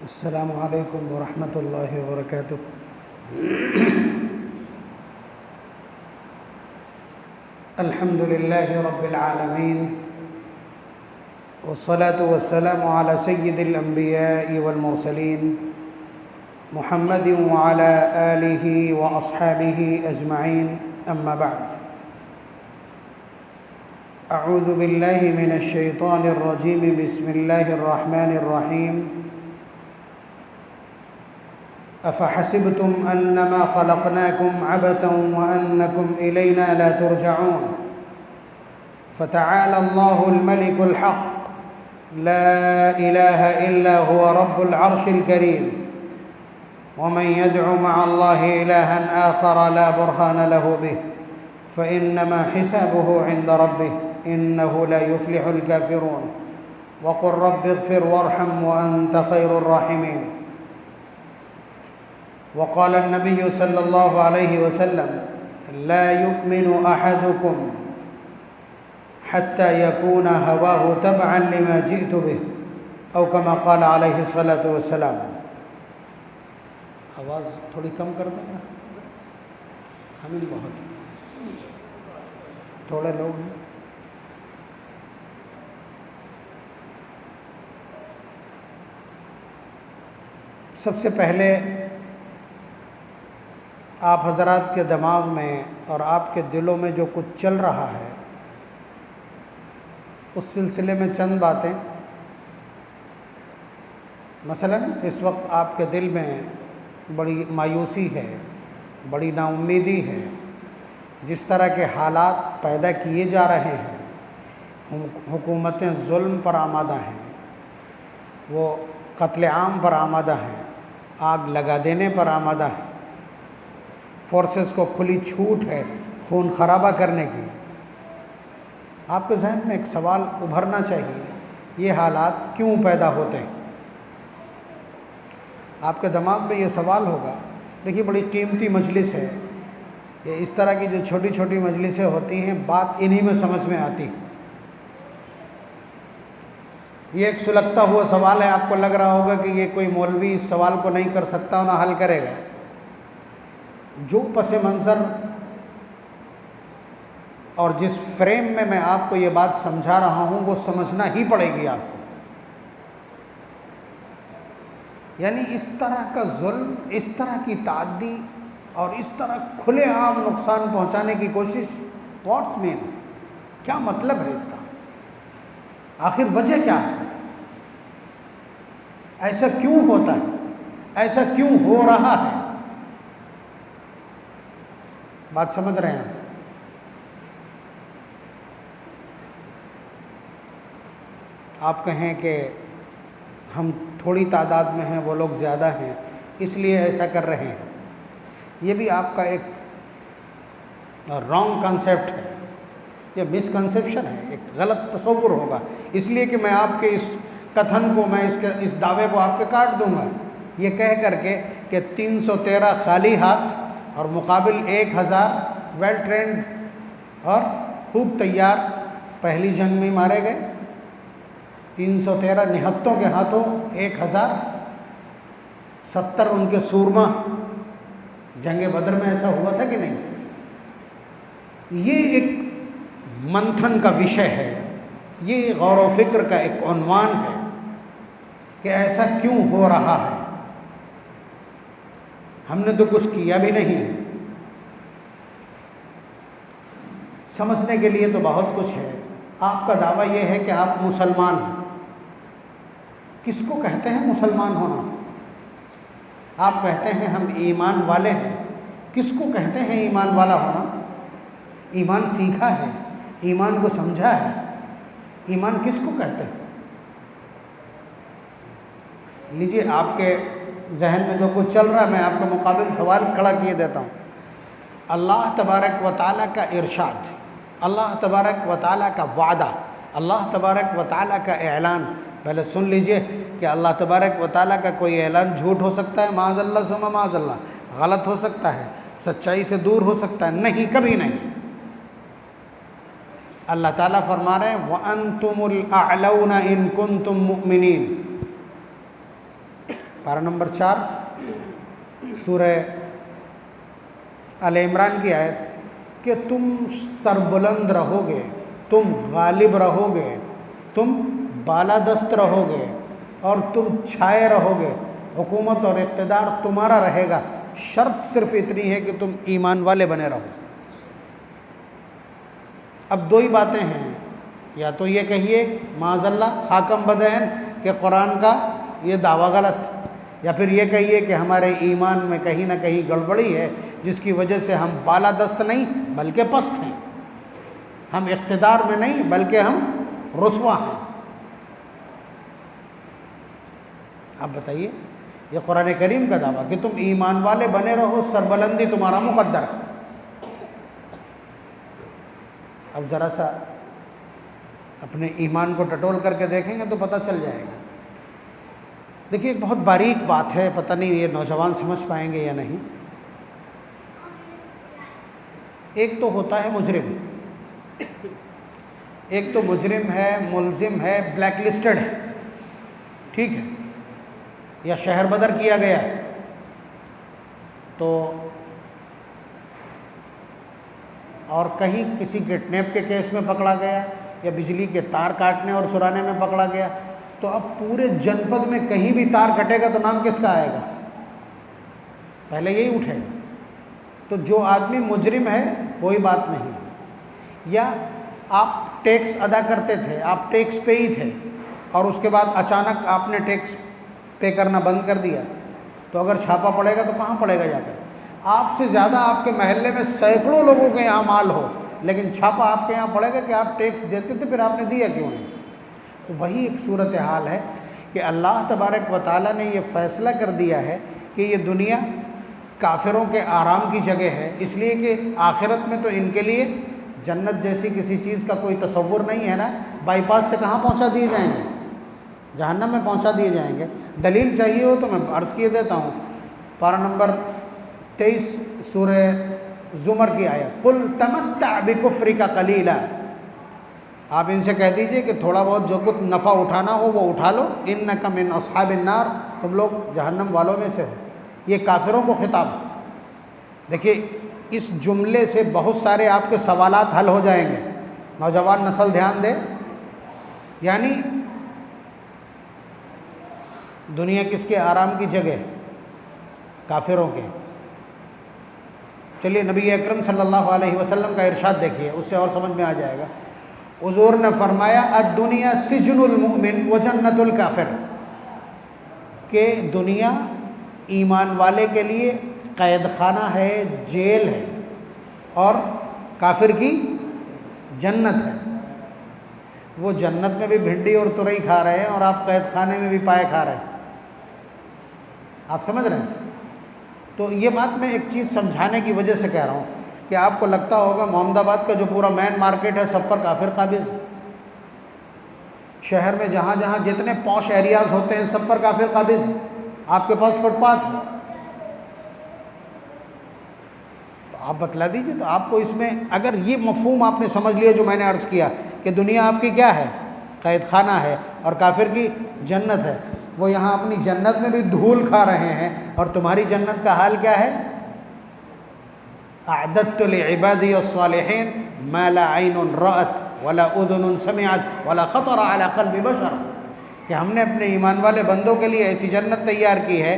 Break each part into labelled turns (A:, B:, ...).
A: अस्सलामु अलैकुम वरहमतुल्लाहि वबरकातुह। अल्हम्दुलिल्लाहि रब्बिल आलमीन वस्सलातु वस्सलामु अला सय्यिदिल अंबिया'i वल मुरसलीन मुहम्मदिन व अला आलिहि व अस्हाबिहि अजमईन, अम्मा बअद। अऊज़ु बिल्लाहि मिनश शैतानिर रजीम, बिस्मिल्लाहिर रहमानिर रहीम। अफ़हसिबतुम अन्नमा ख़लक़नाकुम अबसन व अन्नकुम इलैना ला तुरजऊन। फ़तआला अल्लाहुल मलिकुल हक़, ला इलाहा इल्ला हुवा रब्बुल अर्शिल करीम। वमन यदअु मअल्लाहि इलाहन आखर ला बुरहान लहु बिहि फ़इन्नमा हिसाबुहु इंद रब्बिह, इन्नहु ला युफ्लिहुल काफ़िरून। वक़ुल रब्बिग़फ़िर वरहम व अन्त ख़ैरुर राहिमीन। वक़ाल नबी सल्लल्लाहु अलैहि वसल्लम, ला युमिनु अहदुकुम हत्ता यकून हवाहु तबअन लिमा जिअतु बिहि, औ कमा क़ाल अलैहि सल्लतु वस्सलाम। आवाज़ थोड़ी कम कर देना, हमिल बहुत थोड़े लोग हैं। सबसे पहले आप हज़रात के दिमाग में और आपके दिलों में जो कुछ चल रहा है उस सिलसिले में चंद बातें। मसलन इस वक्त आपके दिल में बड़ी मायूसी है, बड़ी नाउम्मीदी है। जिस तरह के हालात पैदा किए जा रहे हैं, हुकूमतें जुल्म पर आमादा हैं, वो कत्लेआम पर आमादा हैं, आग लगा देने पर आमादा है, फोर्सेस को खुली छूट है खून खराबा करने की। आपके जहन में एक सवाल उभरना चाहिए, ये हालात क्यों पैदा होते हैं? आपके दिमाग में ये सवाल होगा। देखिए, बड़ी कीमती मजलिस है ये। इस तरह की जो छोटी छोटी मजलिसें होती हैं, बात इन्हीं में समझ में आती है। ये एक सुलगता हुआ सवाल है। आपको लग रहा होगा कि ये कोई मौलवी इस सवाल को नहीं कर सकता, ना हल करेगा। जो पस मंज़र और जिस फ्रेम में मैं आपको ये बात समझा रहा हूँ वो समझना ही पड़ेगी आपको। यानी इस तरह का जुल्म, इस तरह की ताअद्दी और इस तरह खुलेआम नुकसान पहुँचाने की कोशिश, व्हाट्स मीन, क्या मतलब है इसका? आखिर वजह क्या है? ऐसा क्यों होता है? ऐसा क्यों हो रहा है? बात समझ रहे हैं? आप कहें कि हम थोड़ी तादाद में हैं, वो लोग ज़्यादा हैं, इसलिए ऐसा कर रहे हैं। ये भी आपका एक रॉन्ग कंसेप्ट है, ये मिसकंसेप्शन है, एक गलत तसव्वुर होगा। इसलिए कि मैं आपके इस कथन को, मैं इस दावे को आपके काट दूंगा, ये कह करके कि 313 खाली हाथ और मुकाबिल 1000 वेल ट्रेंड और खूब तैयार पहली जंग में मारे गए। 313 निहत्तों के हाथों 1070 उनके सूरमा। जंग बदर में ऐसा हुआ था कि नहीं? ये एक मंथन का विषय है, ये गौर व फिक्र का एक उन्वान है कि ऐसा क्यों हो रहा है। हमने तो कुछ किया भी नहीं। समझने के लिए तो बहुत कुछ है। आपका दावा यह है कि आप मुसलमान हैं। किसको कहते हैं मुसलमान होना? आप कहते हैं हम ईमान वाले हैं। किसको कहते हैं ईमान वाला होना? ईमान सीखा है, ईमान को समझा है। ईमान किसको कहते हैं? लीजिए, आपके जहन में जो कुछ चल रहा है, मैं आपके मुकाबिल सवाल खड़ा किए देता हूँ। अल्लाह तबारक व तआला का इरशाद, अल्लाह तबारक व तआला का वादा, अल्लाह तबारक व तआला का ऐलान। पहले सुन लीजिए कि अल्लाह तबारक व तआला का कोई ऐलान झूठ हो सकता है, माज़अल्लाह सुम्मा माज़अल्लाह, गलत हो सकता है, सच्चाई से दूर हो सकता है? नहीं, कभी नहीं। अल्लाह ताला फरमा रहे हैं, व अंतुमुल अअलौना इन कुंतुम मुमिनीन। पारा नंबर 4 सूरह अल इमरान की आयत कि तुम सरबुलंद रहोगे, तुम गालिब रहोगे, तुम बालादस्त रहोगे और तुम छाए रहोगे, हुकूमत और इक़्तिदार तुम्हारा रहेगा, शर्त सिर्फ इतनी है कि तुम ईमान वाले बने रहो। अब दो ही बातें हैं, या तो ये कहिए माज़ल्ला हाकम बदैन कि कुरान का ये दावा गलत, या फिर ये कहिए कि हमारे ईमान में कहीं ना कहीं गड़बड़ी है जिसकी वजह से हम बालादस्त नहीं बल्कि पस्त हैं, हम इक़्तिदार में नहीं बल्कि हम रुस्वा हैं। आप बताइए, ये कुरान करीम का दावा कि तुम ईमान वाले बने रहो, सरबलंदी तुम्हारा मुक़द्दर। अब ज़रा सा अपने ईमान को टटोल करके देखेंगे तो पता चल जाएगा। देखिए, एक बहुत बारीक बात है, पता नहीं ये नौजवान समझ पाएंगे या नहीं। एक तो होता है मुजरिम, एक तो मुजरिम है, मुलजिम है, ब्लैक लिस्टेड है, ठीक है, या शहर बदर किया गया तो, और कहीं किसी किडनैप के केस में पकड़ा गया या बिजली के तार काटने और चुराने में पकड़ा गया, तो अब पूरे जनपद में कहीं भी तार कटेगा तो नाम किसका आएगा? पहले यही उठेगा। तो जो आदमी मुजरिम है कोई बात नहीं। या आप टैक्स अदा करते थे, आप टैक्स पे ही थे और उसके बाद अचानक आपने टैक्स पे करना बंद कर दिया, तो अगर छापा पड़ेगा तो कहाँ पड़ेगा जाकर? आपसे ज़्यादा आपके महल्ले में सैकड़ों लोगों के यहाँ माल हो, लेकिन छापा आपके यहाँ पड़ेगा कि आप टैक्स देते थे, फिर आपने दिया क्यों नहीं? तो वही एक सूरत हाल है कि अल्लाह तबारक व तआला ने ये फ़ैसला कर दिया है कि ये दुनिया काफिरों के आराम की जगह है, इसलिए कि आखिरत में तो इनके लिए जन्नत जैसी किसी चीज़ का कोई तसव्वुर नहीं है ना। बाईपास से कहाँ पहुँचा दिए जाएंगे? जहन्नम में पहुँचा दिए जाएंगे। दलील चाहिए हो तो मैं अर्ज़ किए देता हूँ, पारा नंबर 23 सूरह ज़ुमर की आयत, कुल तमत्ता बिकुफ्रिका कलीला। आप इनसे कह दीजिए कि थोड़ा बहुत जो कुछ नफ़ा उठाना हो वो उठा लो, इन्नका मिन अस्हाबिन नार, तुम लोग जहन्नम वालों में से हो। ये काफिरों को खिताब। देखिए, इस जुमले से बहुत सारे आपके सवालात हल हो जाएंगे। नौजवान नस्ल ध्यान दे, यानी दुनिया किसके आराम की जगह? काफिरों के। चलिए नबी अकरम सल्लल्लाहु अलैहि वसल्लम का इरशाद देखिए, उससे और समझ में आ जाएगा। हुज़ूर ने फरमाया अद्दुनिया सिजनुल मुमिन व जन्नतुल काफिर, कि दुनिया ईमान वाले के लिए कैद खाना है, जेल है, और काफिर की जन्नत है। वो जन्नत में भी भिंडी और तुरई खा रहे हैं और आप कैद खाने में भी पाए खा रहे हैं। आप समझ रहे हैं? तो ये बात मैं एक चीज़ समझाने की वजह से कह रहा हूँ कि आपको लगता होगा मोहम्मदाबाद का जो पूरा मेन मार्केट है सब पर काफिर काबिज है। शहर में जहाँ जहाँ जितने पॉश एरियाज़ होते हैं सब पर काफिर काबिज है। आपके पास फुटपाथ है, तो आप बतला दीजिए। तो आपको इसमें अगर ये मफहूम आपने समझ लिया जो मैंने अर्ज़ किया कि दुनिया आपकी क्या है? कैद खाना है, और काफिर की जन्नत है। वो यहाँ अपनी जन्नत में भी धूल खा रहे हैं, और तुम्हारी जन्नत का हाल क्या है? अअदत्तु लिइबादी अस्सालिहीन मा ला ऐनुन रअत वला उज़ुनुन समिअत वला खतर अला क़ल्बि बशर, कि हमने अपने ईमान वाले बंदों के लिए ऐसी जन्नत तैयार की है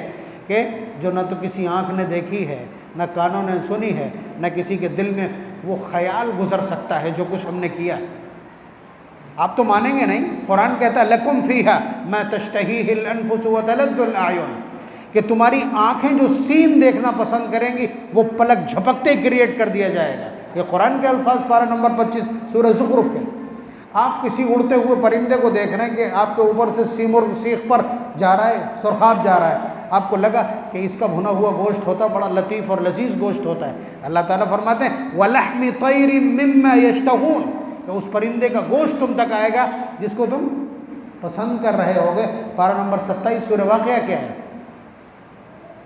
A: कि जो न तो किसी आँख ने देखी है, न कानों ने सुनी है, न किसी के दिल में वो ख्याल गुजर सकता है जो कुछ हमने किया। आप तो मानेंगे नहीं, कुरान कहता है लकुम फ़ीहा मा तश्तहीहिल अनफुसु व तलद्दुल आयुन, कि तुम्हारी आँखें जो सीन देखना पसंद करेंगी वो पलक झपकते क्रिएट कर दिया जाएगा। ये कुरान के अल्फाज, पारा नंबर 25 सूरह ज़ुखरुफ के। आप किसी उड़ते हुए परिंदे को देख रहे हैं कि आपके ऊपर से सीमुर्ग सीख पर जा रहा है, सुरखाब जा रहा है, आपको लगा कि इसका भुना हुआ गोश्त होता है, बड़ा लतीफ़ और लजीज़ गोश्त होता है। अल्लाह ताला फरमाते हैं वलहमि तैरिम मिम्मा यश्तहून, तो उस परिंदे का गोश्त तुम तक आएगा जिसको तुम पसंद कर रहे होगे। पारा नंबर 27 सूरह वाक़िया क्या है?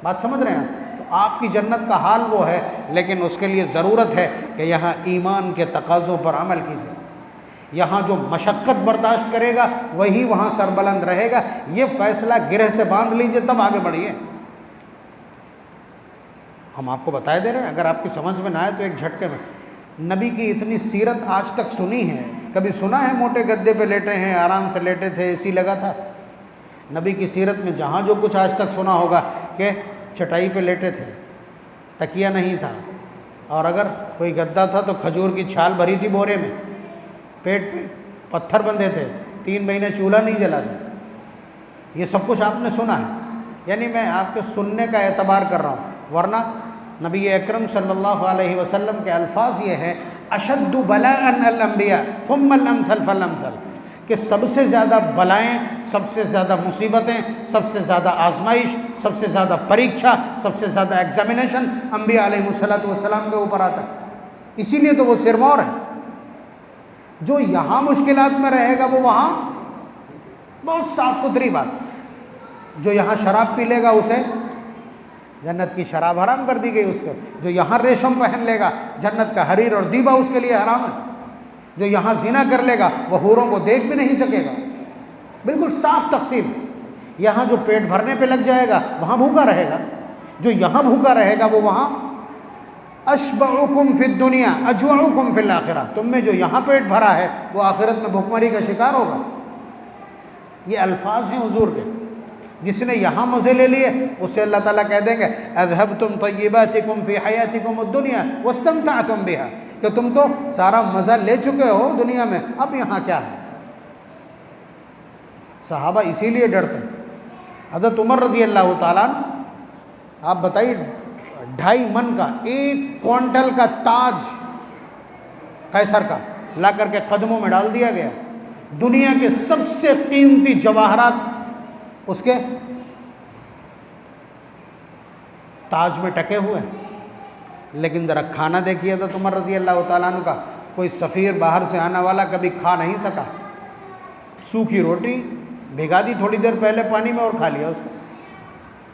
A: बात समझ रहे हैं? तो आपकी जन्नत का हाल वो है, लेकिन उसके लिए ज़रूरत है कि यहाँ ईमान के तकाज़ों पर अमल कीजिए। यहाँ जो मशक्क़त बर्दाश्त करेगा वही वहाँ सरबलंद रहेगा। ये फ़ैसला गिरह से बांध लीजिए, तब आगे बढ़िए। हम आपको बताए दे रहे हैं, अगर आपकी समझ में ना आए तो एक झटके में। नबी की इतनी सीरत आज तक सुनी है, कभी सुना है मोटे गद्दे पे लेटे हैं, आराम से लेटे थे, एसी लगा था? नबी की सीरत में जहाँ जो कुछ आज तक सुना होगा कि चटाई पे लेटे थे, तकिया नहीं था, और अगर कोई गद्दा था तो खजूर की छाल भरी थी बोरे में, पेट पे पत्थर बंधे थे, 3 महीने चूल्हा नहीं जला था। ये सब कुछ आपने सुना है, यानी मैं आपके सुनने का एतबार कर रहा हूँ। वरना नबी अकरम सल्लल्लाहु अलैहि वसल्लम के अल्फाज ये हैं, अशद्दु बलाअन अल अंबिया सुम्मल अमसल फल अमसल, कि सबसे ज़्यादा बलाएँ, सबसे ज़्यादा मुसीबतें, सबसे ज़्यादा आजमाइश, सबसे ज़्यादा परीक्षा, सबसे ज़्यादा एग्जामिनेशन अंबिया अलैहिमुस्सलातु वस्सलाम के ऊपर आता है। इसीलिए तो वो सिरमौर है। जो यहाँ मुश्किलात में रहेगा वो वहाँ, बहुत साफ़ सुथरी बात, जो यहाँ शराब पी लेगा उसे जन्नत की शराब हराम कर दी गई उस पर। जो यहाँ रेशम पहन लेगा, जन्नत का हरीर और दीबा उसके लिए हराम है। जो यहाँ ज़िना कर लेगा वह हूरों को देख भी नहीं सकेगा। बिल्कुल साफ तकसीम। यहाँ जो पेट भरने पे लग जाएगा वहाँ भूखा रहेगा, जो यहाँ भूखा रहेगा वो वहाँ अशबउकुम फिद दुनिया अजवउकुम फिल आखिरा, तुम में जो यहाँ पेट भरा है वो आखिरत में भूखमरी का शिकार होगा। ये अल्फाज हैं हुजूर के। जिसने यहाँ मज़े ले लिए उससे अल्लाह ताला कह देंगे अज़हबतुम तय्यिबातिकुम फ़ी हयातिकुम अद-दुनिया वस्तमतअतुम बिहा, कि तुम तो सारा मज़ा ले चुके हो दुनिया में, अब यहाँ क्या है। सहाबा इसीलिए डरते हैं। हज़रत उमर रज़ी अल्लाह ताला, आप बताइए 2.5 मन का 1 क्विंटल का ताज कैसर का ला करके कदमों में डाल दिया गया। दुनिया के सबसे कीमती जवाहरात उसके ताज में टके हुए हैं। लेकिन ज़रा खाना देखिए तो उमर रज़ी अल्लाह ताला अन्हु का, कोई सफ़ीर बाहर से आने वाला कभी खा नहीं सका। सूखी रोटी भिगा दी थोड़ी देर पहले पानी में और खा लिया उसको।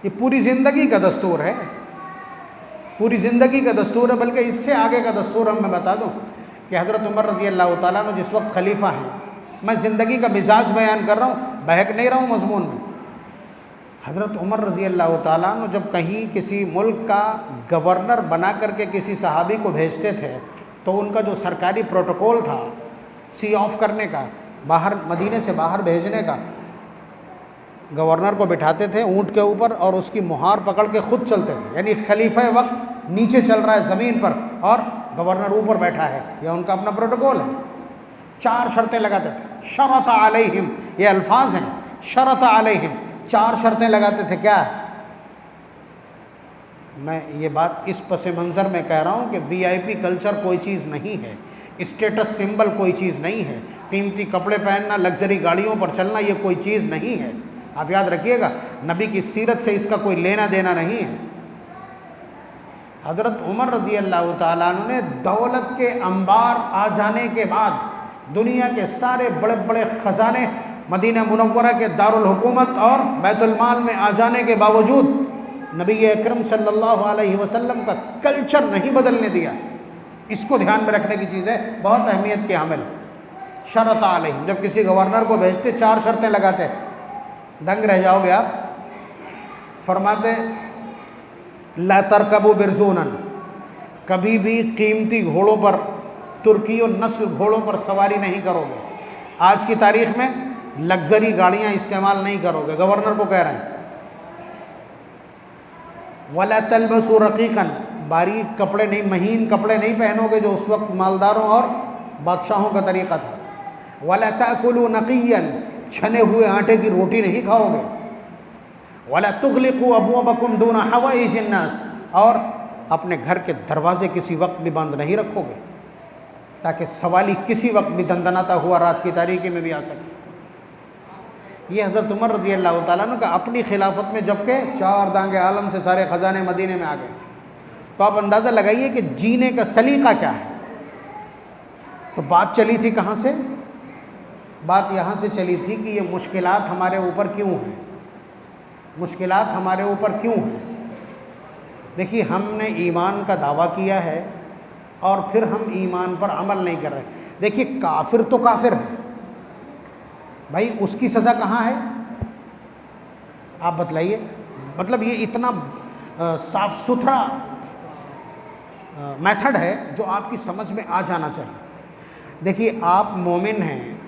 A: ये पूरी ज़िंदगी का दस्तूर है, पूरी ज़िंदगी का दस्तूर है। बल्कि इससे आगे का दस्तूर हम मैं बता दूं कि हज़रत उमर रज़ी अल्लाह ताला अन्हु जिस वक्त खलीफा हैं, मैं ज़िंदगी का मिजाज बयान कर रहा हूँ, बहक नहीं रहा हूँ मज़मून में। हज़रत उमर रज़ी अल्लाह ताला अन्हु जब कहीं किसी मुल्क का गवर्नर बना करके किसी सहाबी को भेजते थे तो उनका जो सरकारी प्रोटोकॉल था सी ऑफ करने का, बाहर मदीने से बाहर भेजने का, गवर्नर को बिठाते थे ऊँट के ऊपर और उसकी मुहार पकड़ के खुद चलते थे। यानी खलीफा वक्त नीचे चल रहा है ज़मीन पर और गवर्नर ऊपर बैठा है, यह उनका अपना प्रोटोकॉल है। 4 शर्तें लगाते थे। शरत अलैहिम, ये अल्फाज हैं, शरत अलैहिम, 4 शर्तें लगाते थे। क्या? मैं ये बात इस पस मंज़र में कह रहा हूँ कि वीआईपी कल्चर कोई चीज़ नहीं है, स्टेटस सिंबल कोई चीज़ नहीं है, कीमती कपड़े पहनना, लग्जरी गाड़ियों पर चलना ये कोई चीज़ नहीं है। आप याद रखिएगा, नबी की सीरत से इसका कोई लेना देना नहीं है। हज़रत उमर रज़ी अल्लाह ताला अन्हु ने दौलत के अंबार आ जाने के बाद, दुनिया के सारे बड़े बड़े ख़जाने मदीना मुनव्वरा के दारुल हुकूमत और बैतुल माल में आ जाने के बावजूद नबी अकरम सल्लल्लाहु अलैहि वसल्लम का कल्चर नहीं बदलने दिया। इसको ध्यान में रखने की चीज़ है, बहुत अहमियत के हामिल। शरत अलैहिम, जब किसी गवर्नर को भेजते 4 शर्तें लगाते, दंग रह जाओगे आप। फरमाते ला तरकबू बिरज़ूनन, कभी भी कीमती घोड़ों पर, तुर्की और नस्ल घोड़ों पर सवारी नहीं करोगे। आज की तारीख में लग्जरी गाड़ियां इस्तेमाल नहीं करोगे, गवर्नर को कह रहे हैं। वला तलबसू रकीकन, बारीक कपड़े नहीं, महीन कपड़े नहीं पहनोगे जो उस वक्त मालदारों और बादशाहों का तरीक़ा था। वला ताकुलू नक़ियन, छने हुए आटे की रोटी नहीं खाओगे। वला तुग़लिक़ू अबवाबकुम दूना हवाइजिन नास, और अपने घर के दरवाजे किसी वक्त भी बंद नहीं रखोगे ताकि सवाली किसी वक्त भी दंदनाता हुआ रात की तारीकी में भी आ सके। ये हज़रत उमर रज़ी अल्लाह ताला अन्हु का अपनी खिलाफत में, जबकि 4 दांगे आलम से सारे ख़जाने मदीने में आ गए। तो आप अंदाज़ा लगाइए कि जीने का सलीक़ा क्या है। तो बात चली थी कहाँ से? बात यहाँ से चली थी कि ये मुश्किलात हमारे ऊपर क्यों हैं, मुश्किलात हमारे ऊपर क्यों हैं। देखिए, हमने ईमान का दावा किया है और फिर हम ईमान पर अमल नहीं कर रहे। देखिए काफिर तो काफिर है भाई, उसकी सज़ा कहाँ है आप बतलाइए। मतलब ये इतना साफ सुथरा मेथड है जो आपकी समझ में आ जाना चाहिए। देखिए आप मोमिन हैं,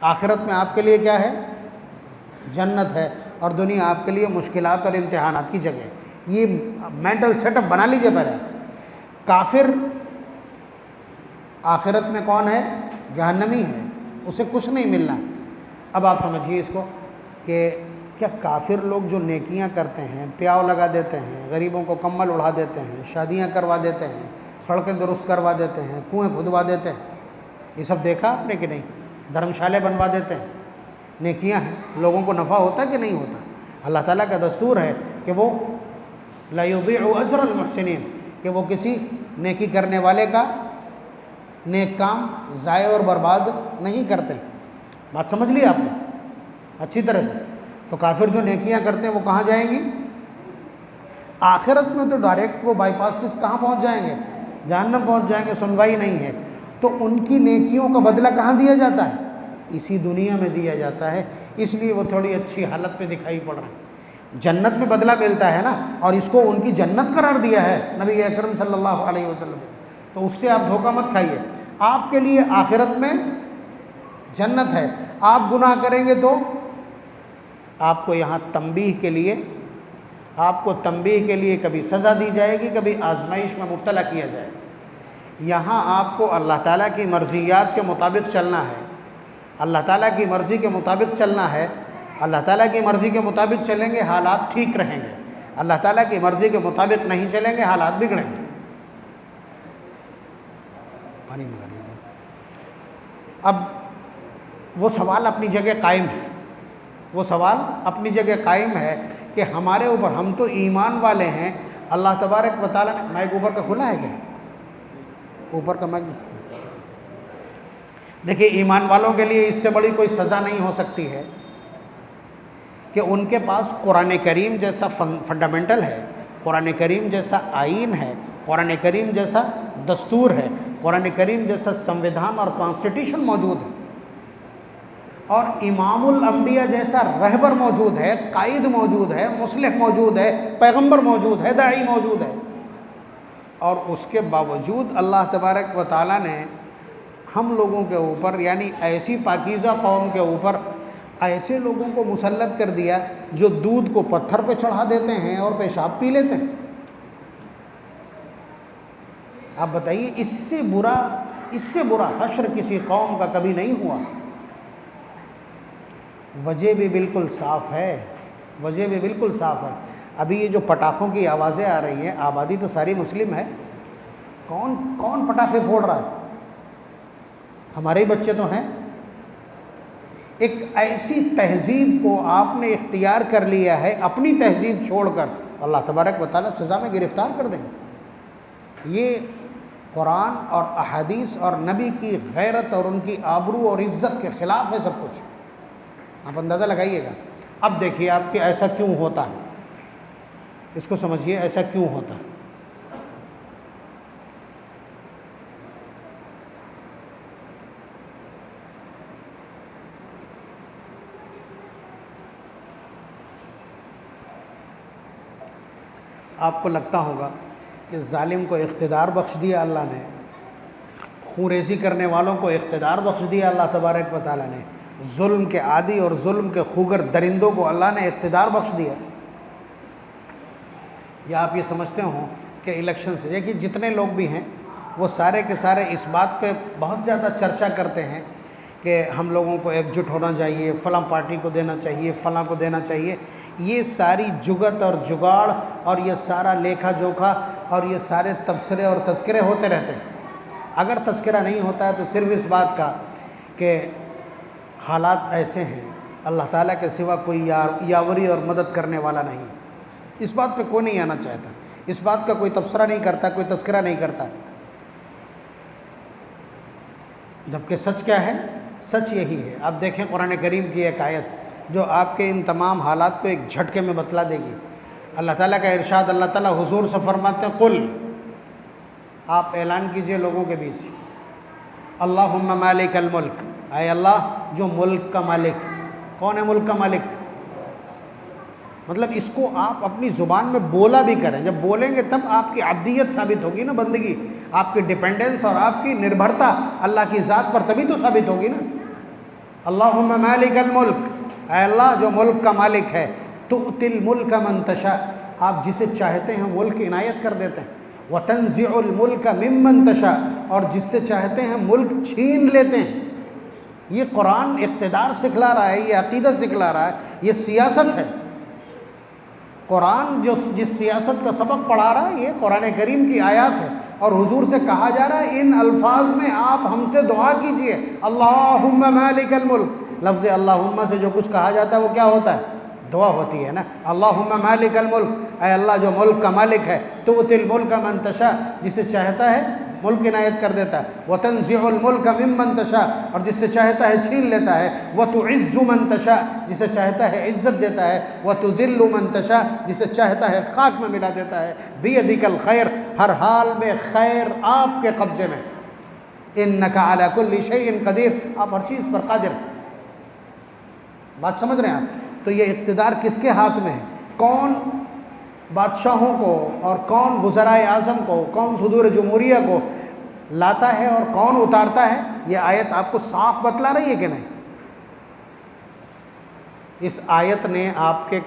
A: आखिरत में आपके लिए क्या है, जन्नत है, और दुनिया आपके लिए मुश्किलात और इम्तिहानात की जगह। ये मेंटल सेटअप बना लीजिए पहले। काफिर आखिरत में कौन है, जहन्नमी है, उसे कुछ नहीं मिलना। अब आप समझिए इसको कि क्या काफिर लोग जो नेकियां करते हैं, प्याव लगा देते हैं, गरीबों को कम्बल उड़ा देते हैं, शादियां करवा देते हैं, सड़कें दुरुस्त करवा देते हैं, कुएं खुदवा देते हैं, ये सब देखा आपने कि नहीं? धर्मशाले बनवा देते हैं, नेकियां हैं, लोगों को नफ़ा होता कि नहीं होता? अल्लाह ताला का दस्तूर है कि वो ला युज़ीअु अज्रल मुहसिनीन, कि वो किसी नेकी करने वाले का नेक काम ज़ाय और बर्बाद नहीं करते। बात समझ ली आपने अच्छी तरह से? तो काफिर जो नेकियां करते हैं वो कहाँ जाएंगी? आखिरत में तो डायरेक्ट वो बाईपास से कहाँ पहुँच जाएंगे? जहन्नम पहुँच जाएंगे, सुनवाई नहीं है। तो उनकी नेकियों का बदला कहाँ दिया जाता है? इसी दुनिया में दिया जाता है, इसलिए वो थोड़ी अच्छी हालत में दिखाई पड़ रहे हैं। जन्नत में बदला मिलता है ना, और इसको उनकी जन्नत करार दिया है नबी अकरम सल्लल्लाहु अलैहि वसल्लम। तो उससे आप धोखा मत खाइए। आपके लिए आखिरत में जन्नत है। आप गुनाह करेंगे तो आपको यहाँ तंबीह के लिए कभी सज़ा दी जाएगी, कभी आजमाइश में मुब्तला किया जाएगा। यहाँ आपको अल्लाह ताला की मर्ज़ियात के मुताबिक चलना है, अल्लाह ताला की मर्ज़ी के मुताबिक चलना है। अल्लाह ताला की मर्ज़ी के मुताबिक चलेंगे, हालात ठीक रहेंगे। अल्लाह ताला की मर्ज़ी के मुताबिक नहीं चलेंगे, हालात बिगड़ेंगे। पानी मिला लीजिए। अब वो सवाल अपनी जगह कायम है, वो सवाल अपनी जगह कायम है कि हमारे ऊपर, हम तो ईमान वाले हैं। अल्लाह तबारक व तआला ने, माइक ऊपर का खुला है क्या? ऊपर का माइक। देखिए ईमान वालों के लिए इससे बड़ी कोई सज़ा नहीं हो सकती है कि उनके पास कुरान करीम जैसा फंडामेंटल है, कुरान करीम जैसा आईन है, कुरान करीम जैसा दस्तूर है, कुरान करीम जैसा संविधान और कॉन्स्टिट्यूशन मौजूद है, और इमामुल अंबिया जैसा रहबर मौजूद है, कायद मौजूद है, मुस्लिह मौजूद है, पैगंबर मौजूद है, दाई मौजूद है। और उसके बावजूद अल्लाह तबारक व तआला ने हम लोगों के ऊपर, यानी ऐसी पाकीज़ा कौम के ऊपर ऐसे लोगों को मुसल्लत कर दिया जो दूध को पत्थर पे चढ़ा देते हैं और पेशाब पी लेते हैं। आप बताइए, इससे बुरा हश्र किसी कौम का कभी नहीं हुआ। वजह भी बिल्कुल साफ़ है, अभी ये जो पटाखों की आवाज़ें आ रही हैं, आबादी तो सारी मुस्लिम है, कौन पटाखे फोड़ रहा है? हमारे ही बच्चे तो हैं। एक ऐसी तहज़ीब को आपने इख्तियार कर लिया है, अपनी तहज़ीब छोड़कर, अल्लाह तबारक व तआला सज़ा में गिरफ़्तार कर देंगे। ये कुरान और अहादीस और नबी की गैरत और उनकी आबरू और इज़्ज़त के ख़िलाफ़ है सब कुछ। आप अंदाज़ा लगाइएगा। अब देखिए आपके ऐसा क्यों होता है, इसको समझिए, ऐसा क्यों होता है। आपको लगता होगा कि जालिम को इख्तिदार बख्श दिया अल्लाह ने, खूरेज़ी करने वालों को इख्तिदार बख्श दिया अल्लाह तबारक व तआला ने, जुल्म के आदी और जुल्म के खूगर दरिंदों को अल्लाह ने इख्तिदार बख्श दिया। या आप ये समझते हो कि इलेक्शन से, देखिए जितने लोग भी हैं वो सारे के सारे इस बात पे बहुत ज़्यादा चर्चा करते हैं कि हम लोगों को एकजुट होना चाहिए, फ़लाँ पार्टी को देना चाहिए, फ़लाँ को देना चाहिए। ये सारी जुगत और जुगाड़ और ये सारा लेखा जोखा और ये सारे तबसरे और तज़किरे होते रहते हैं। अगर तज़किरा नहीं होता है तो सिर्फ़ इस बात का कि हालात ऐसे हैं, अल्लाह ताला के सिवा कोई यावरी और मदद करने वाला नहीं, इस बात पे कोई नहीं आना चाहता, इस बात का कोई तबसरा नहीं करता, कोई तज़किरा नहीं करता। जबकि सच क्या है? सच यही है। आप देखें कुरान करीम की एक आयत जो आपके इन तमाम हालात को एक झटके में बतला देगी। अल्लाह ताला का इरशाद, अल्लाह ताला हुजूर से फरमाते हैं, कुल, आप ऐलान कीजिए लोगों के बीच, अल्लाहुम्मा मालिकल मुल्क, आए अल्लाह जो मुल्क का मालिक। कौन है मुल्क का मालिक? मतलब इसको आप अपनी ज़ुबान में बोला भी करें, जब बोलेंगे तब आपकी अब्दियत साबित होगी ना, बंदगी, आपकी डिपेंडेंस और आपकी निर्भरता अल्लाह की ज़ात पर तभी तो साबित होगी ना। अल्लाहुम्मा मालिकल मुल्क, ऐ अल्लाह जो मुल्क का मालिक है, तुअतिल मुल्क मन तशा, आप जिसे चाहते हैं मुल्क इनायत कर देते हैं। व तंज़िउल मुल्क मिम्मन तशा, और जिससे चाहते हैं मुल्क छीन लेते हैं। ये कुरान इक़्तिदार सिखला रहा है, ये अक़ीदत सिखला रहा है, ये सियासत है। कुरान जो जिस सियासत का सबक पढ़ा रहा है ये कुरान करीम की आयत है, और हुजूर से कहा जा रहा है इन अल्फाज में आप हमसे दुआ कीजिए, अल्लाहुम्मा मालिकल मुल्क। लफ्ज़ अल्लाहुम्मा से जो कुछ कहा जाता है वो क्या होता है? दुआ होती है ना। अल्लाहुम्मा मालिकल मुल्क, ऐ अल्लाह जो मुल्क का मालिक है, तुअतिल मुल्क मन तशा, जिसे चाहता है मुल्क इनायत कर देता है। व तंज़िउल मुल्क मिम्मन तशा, और जिससे चाहता है छीन लेता है। व तुइज़्ज़ु मन तशा, जिसे चाहता है इज़्ज़त देता है। व तुज़िल्लु मन तशा, जिसे चाहता है खाक में मिला देता है। बियदिकल खैर, हर हाल में खैर आपके कब्ज़े में। इन्नका अला कुल्लि शैइन क़दीर, आप हर चीज़ पर क़ादिर। बात समझ रहे हैं आप? तो ये इक़्तिदार किसके हाथ में है? कौन बादशाहों को और कौन वज़राए आज़म को, कौन सदूर जमहूरिया को लाता है और कौन उतारता है, ये आयत आपको साफ बतला रही है कि नहीं? इस आयत ने आपके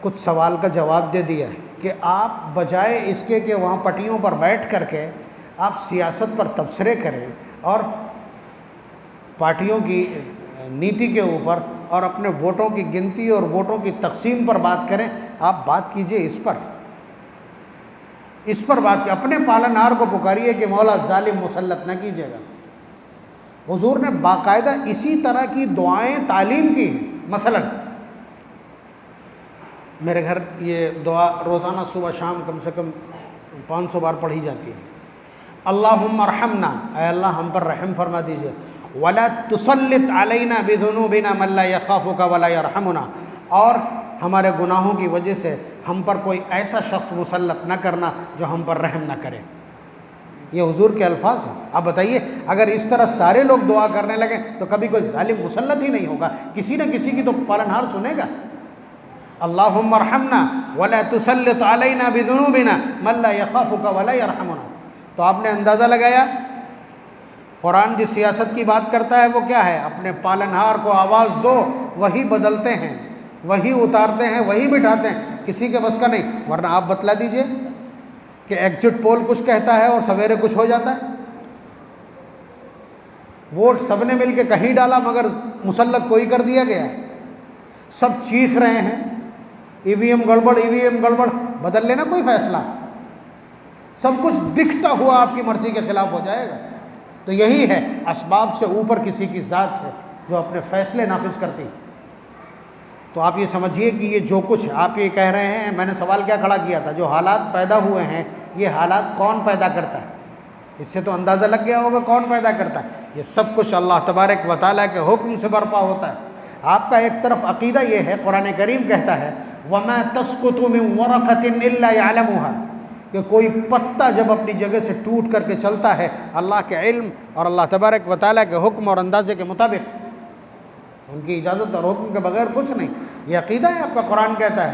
A: कुछ सवाल का जवाब दे दिया है कि आप बजाय इसके कि वहाँ पटियों पर बैठ करके आप सियासत पर तबसरे करें और पार्टियों की नीति के ऊपर और अपने वोटों की गिनती और वोटों की तकसीम पर बात करें, आप बात कीजिए इस पर बात कीजिए। अपने पालनहार को पुकारिए कि मौला जालिम मुसल्लत न कीजिएगा। हुजूर ने बाकायदा इसी तरह की दुआएं तालीम की। मसलन मेरे घर ये दुआ रोज़ाना सुबह शाम कम से कम 500 बार पढ़ी जाती है। अल्लाहुम्मा अर्हमना, ऐ अल्लाह हम पर रहम फरमा दीजिए। वला तुसल्लित अलैना बिजुनूबिना मन ला यखाफुका वला यरहमुना, और हमारे गुनाहों की वजह से हम पर कोई ऐसा शख्स मुसल्लत न करना जो हम पर रहम न करे। ये हुजूर के अल्फाज हैं। आप बताइए अगर इस तरह सारे लोग दुआ करने लगे तो कभी कोई जालिम मुसल्लत ही नहीं होगा, किसी न किसी की तो पालनहार सुनेगा। अल्लाहुम्मा अर्हमना वला तुसल्लित अलैना बिजुनूबिना मन ला यखाफुका वला यरहमुना। तो आपने अंदाज़ा लगाया कुरान जिस सियासत की बात करता है वो क्या है? अपने पालनहार को आवाज़ दो, वही बदलते हैं, वही उतारते हैं, वही बिठाते हैं, किसी के बस का नहीं। वरना आप बतला दीजिए कि एग्जिट पोल कुछ कहता है और सवेरे कुछ हो जाता है। वोट सबने मिलके कहीं डाला मगर मुसल्लत कोई कर दिया गया। सब चीख रहे हैं ईवीएम गड़बड़, ईवीएम गड़बड़, बदल लेना कोई फैसला। सब कुछ दिखता हुआ आपकी मर्जी के खिलाफ हो जाएगा। तो यही है, असबाब से ऊपर किसी की ज़ात है जो अपने फ़ैसले नाफिज करती। तो आप ये समझिए कि ये जो कुछ आप ये कह रहे हैं, मैंने सवाल क्या खड़ा किया था, जो हालात पैदा हुए हैं ये हालात कौन पैदा करता है? इससे तो अंदाज़ा लग गया होगा कौन पैदा करता है। ये सब कुछ अल्लाह तबारक व तआला के हुक्म से बर्पा होता है। आपका एक तरफ अक़ीदा ये है, कुरान करीम कहता है वमा तस्कुतु मिन वरक़तिन इल्ला यअलमुहा, कि कोई पत्ता जब अपनी जगह से टूट करके चलता है अल्लाह के इल्म और अल्लाह तबारक व तआला के हुक्म और अंदाज़े के मुताबिक, उनकी इजाज़त और हुक्म के बगैर कुछ नहीं। ये अक़ीदा है आपका। कुरान कहता है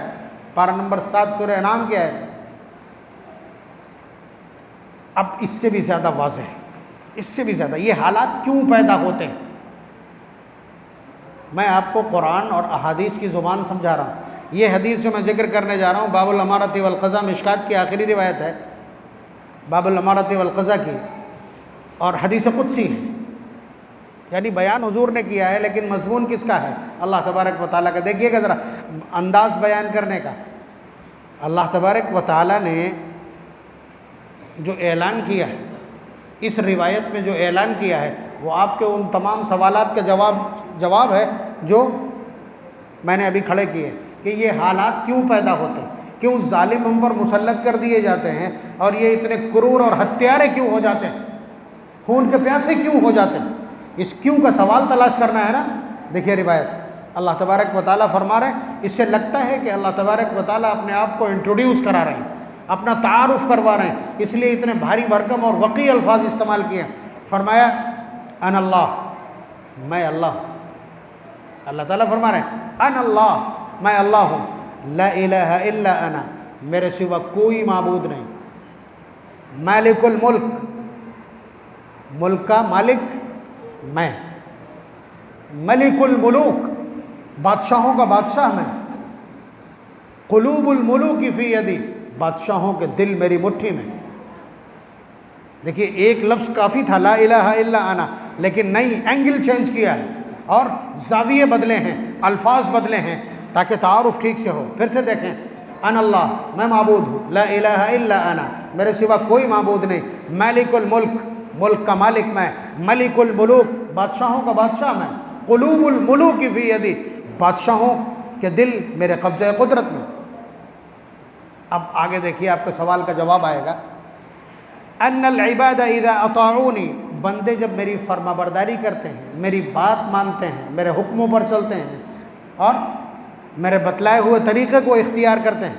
A: पारा नंबर 7 सूरह अनाम की आयत। अब इससे भी ज़्यादा वाज़ेह है, इससे भी ज़्यादा ये हालात क्यों पैदा होते हैं, मैं आपको कुरान और अहादीस की ज़ुबान समझा रहा हूँ। ये हदीस जो मैं ज़िक्र करने जा रहा हूँ बाबुल अमारत वल क़ज़ा, मिशकात की आखिरी रिवायत है बाबुल अमारत वल क़ज़ा की, और हदीस क़ुदसी है, यानी बयान हुजूर ने किया है लेकिन मज़मून किसका है? अल्लाह तबारक व तआला का। देखिएगा ज़रा अंदाज़ बयान करने का। अल्लाह तबारक व तआला ने जो ऐलान किया है, इस रिवायत में जो ऐलान किया है वो आपके उन तमाम सवालात का जवाब है जो मैंने अभी खड़े किए कि ये हालात क्यों पैदा होते हैं, क्यों जालिम हम पर मुसल्लत कर दिए जाते हैं और ये इतने क्रूर और हत्यारे क्यों हो जाते हैं, खून के प्यासे क्यों हो जाते हैं। इस क्यों का सवाल तलाश करना है ना। देखिए रिवायत अल्लाह तबारक व तआला फरमा रहे हैं, इससे लगता है कि अल्लाह तबारक व तआला अपने आप को इंट्रोड्यूस करा रहे हैं, अपना तारुफ करवा रहे हैं, इसलिए इतने भारी भरकम और वक़ी अल्फाज इस्तेमाल किए हैं। फरमाया अन अल्लाह, मैं अल्लाह हूँ। अल्लाह ताला फरमा रहे हैं अन अल्लाह, मैं अल्लाह हूँ, ला इलाहा इल्ला अना, मेरे सिवा कोई माबूद नहीं। मालिकुल मुल्क, मुल्क का मालिक मैं। मलिकुल मुलूक, बादशाहों का बादशाह मैं। कुलूबुल मुलूकी फी यदी, बादशाहों के दिल मेरी मुट्ठी में। देखिए एक लफ्ज़ काफ़ी था ला इलाहा इल्ला अना, लेकिन नई एंगल चेंज किया है और जाविये बदले हैं, अल्फाज बदले हैं ताकि तारुफ ठीक से हो। फिर से देखें, अन अल्लाह, मैं माबूद हूँ, ला इलाहा इल्ला अना, मेरे सिवा कोई माबूद नहीं। मालिकुल मुल्क, मुल्क का मालिक मैं। मलिकुल मुलूक, बादशाहों का बादशाह मैं। कुलूबुल मुलूकी फी यदी, बादशाहों के दिल मेरे कब्ज़े कुदरत में। अब आगे देखिए, आपके सवाल का जवाब आएगा। अन्नल इबादा इज़ा अताऊनी, बंदे जब मेरी फरमाबरदारी करते हैं, मेरी बात मानते हैं, मेरे हुक्मों पर चलते हैं और मेरे बतलाए हुए तरीक़े को इख्तियार करते हैं,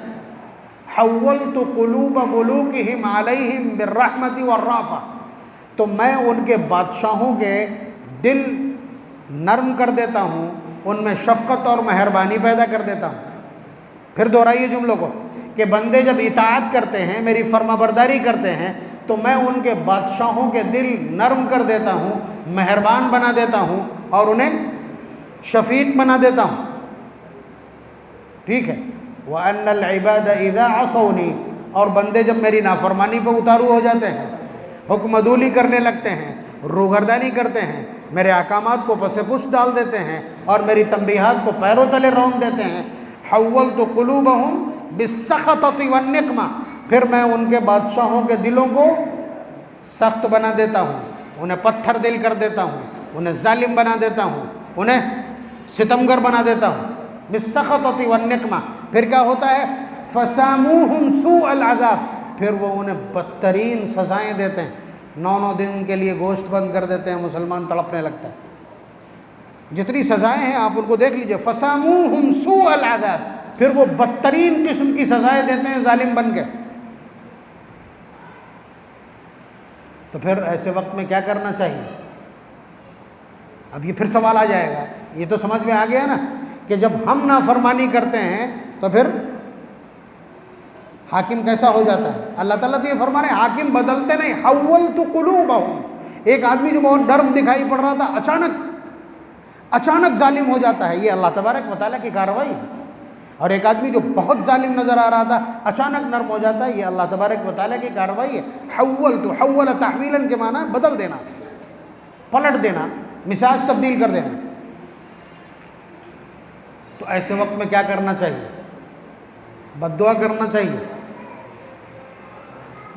A: हव्वलतु क़ुलूब मुलूकिहिम अलैहिम बिर्रहमति वर्राफ़ा, तो मैं उनके बादशाहों के दिल नरम कर देता हूँ, उनमें शफ़क़त और मेहरबानी पैदा कर देता हूँ। फिर दोहराइए जुमलों को कि बंदे जब इताअत करते हैं, मेरी फरमाबरदारी करते हैं, तो मैं उनके बादशाहों के दिल नरम कर देता हूँ, मेहरबान बना देता हूँ और उन्हें शफ़ीक़ बना देता हूँ। ठीक है। व अन्नल इबाद इज़ा असौनी, और बंदे जब मेरी नाफरमानी पर उतारू हो जाते हैं, हुक्मदूली करने लगते हैं, रूगर्दानी करते हैं, मेरे अहकामात को पसे पुश डाल देते हैं और मेरी तंबीहात को पैरों तले रौंद देते हैं, हव्वलतु क़ुलूबहुम बिस्सख़तति वन्निक़मा, फिर मैं उनके बादशाहों के दिलों को सख्त बना देता हूँ, उन्हें पत्थर दिल कर देता हूँ, उन्हें जालिम बना देता हूँ, उन्हें सितमगर बना देता हूँ। बिस्सख़तति वन्निक़मा, फिर क्या होता है, फ़सामूहुम सूअल अज़ाब, फिर वो उन्हें बदतरीन सज़ाएँ देते हैं। 9 दिन के लिए गोश्त बंद कर देते हैं, मुसलमान तड़पने लगता है। जितनी सज़ाएँ हैं आप उनको देख लीजिए। फ़सामूहुम सूअल अज़ाब, फिर वो बदतरीन किस्म की सज़ाएँ देते हैं जालिम बन के। तो फिर ऐसे वक्त में क्या करना चाहिए? अब ये फिर सवाल आ जाएगा। ये तो समझ में आ गया ना कि जब हम नाफरमानी करते हैं तो फिर हाकिम कैसा हो जाता है। अल्लाह ताला तो ये फरमा रहे हैं हाकिम बदलते नहीं, हव्वलतु क़ुलूबहुम। एक आदमी जो बहुत नर्म दिखाई पड़ रहा था अचानक जालिम हो जाता है, ये अल्लाह तबारक व तआला की कार्रवाई। और एक आदमी जो बहुत जालिम नज़र आ रहा था अचानक नर्म हो जाता है, ये अल्लाह तबारक व तआला की कार्रवाई है। हव्वल तहवीलन के माना बदल देना, पलट देना, मिजाज तब्दील कर देना। तो ऐसे वक्त में क्या करना चाहिए? बद्दुआ करना चाहिए,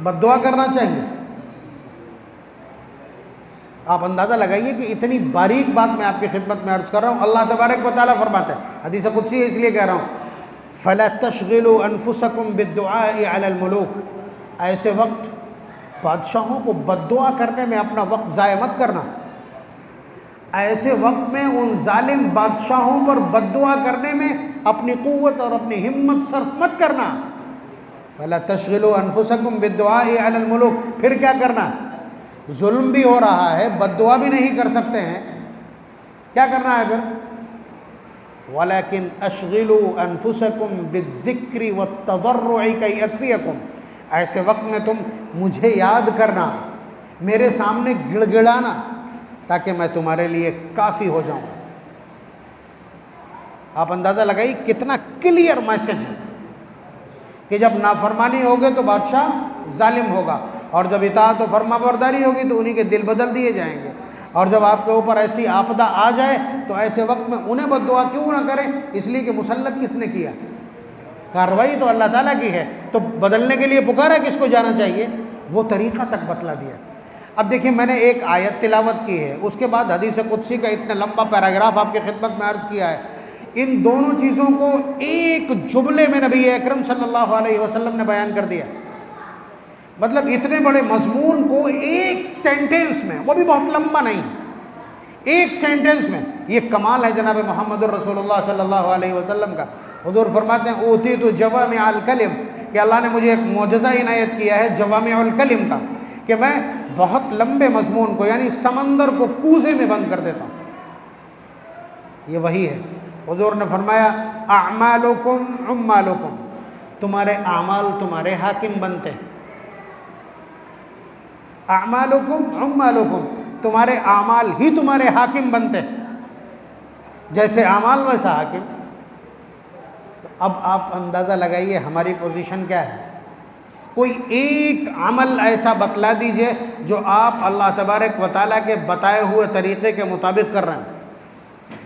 A: बद्दुआ करना चाहिए। आप अंदाज़ा लगाइए कि इतनी बारीक बात मैं आपकी खिदमत में अर्ज़ कर रहा हूँ। अल्लाह तबारक व तआला फरमाता है, हदीस कुदसी है इसलिए कह रहा हूँ, फ़ला तशग़िलू अनफुसकुम बिद्दुआइ अलल मुलूक, ऐसे वक्त बादशाहों को बद्दुआ करने में अपना वक्त ज़ाया मत करना। ऐसे वक्त में उन जालिम बादशाहों पर बद्दुआ करने में अपनी क़ुव्वत और अपनी हिम्मत सर्फ मत करना। फ़ला तशग़िलू अनफुसकुम बिद्दुआइ अलल मुलूक, फिर क्या करना? जुल्म भी हो रहा है, बद्दुआ भी नहीं कर सकते हैं, क्या करना है फिर? वलाकिन अशग़िलू अनफुसकुम बिज़्ज़िक्रि वत्तज़र्रुइ कै यकफ़ियकुम, ऐसे वक्त में तुम मुझे याद करना, मेरे सामने गिड़गिड़ाना, ताकि मैं तुम्हारे लिए काफ़ी हो जाऊं। आप अंदाज़ा लगाइए कितना क्लियर मैसेज है कि जब नाफरमानी होगी तो बादशाह जालिम होगा, और जब इताअत और फरमाबरदारी होगी तो उन्हीं के दिल बदल दिए जाएंगे। और जब आपके ऊपर ऐसी आपदा आ जाए तो ऐसे वक्त में उन्हें बद्दुआ क्यों ना करें, इसलिए कि मुसल्लत किसने किया? कार्रवाई तो अल्लाह ताला की है। तो बदलने के लिए पुकारा किसको जाना चाहिए? वो तरीक़ा तक बतला दिया। अब देखिए, मैंने एक आयत तिलावत की है, उसके बाद हदीस कुदसी का इतना लंबा पैराग्राफ आपकी खिदमत में अर्ज़ किया है। इन दोनों चीज़ों को एक जुमले में नबी अकरम सल्लल्लाहु अलैहि वसल्लम ने बयान कर दिया। मतलब इतने बड़े मज़मून को एक सेंटेंस में, वो भी बहुत लंबा नहीं, एक सेंटेंस में। ये कमाल है जनाब मोहम्मद रसूलुल्लाह सल्लल्लाहु अलैहि वसल्लम का। हुज़ूर फरमाते हैं ऊतीतु जवामिअल कलिम, कि अल्लाह ने मुझे एक मोजज़ा इनायत किया है जवामिअल कलिम का, कि मैं बहुत लंबे मजमून को, यानी समंदर को कूजे में बंद कर देता हूँ। ये वही है। हुजूर ने फरमाया अमालुकुम उम्मालुकुम, तुम्हारे आमाल तुम्हारे हाकिम बनते हैं। अमालुकुम उम्मालुकुम, तुम्हारे आमाल ही तुम्हारे हाकिम बनते हैं, जैसे आमाल वैसा हाकिम। तो अब आप अंदाज़ा लगाइए हमारी पोजीशन क्या है। कोई एक अमल ऐसा बतला दीजिए जो आप अल्लाह तबारक व तआला के बताए हुए तरीक़े के मुताबिक कर रहे हैं।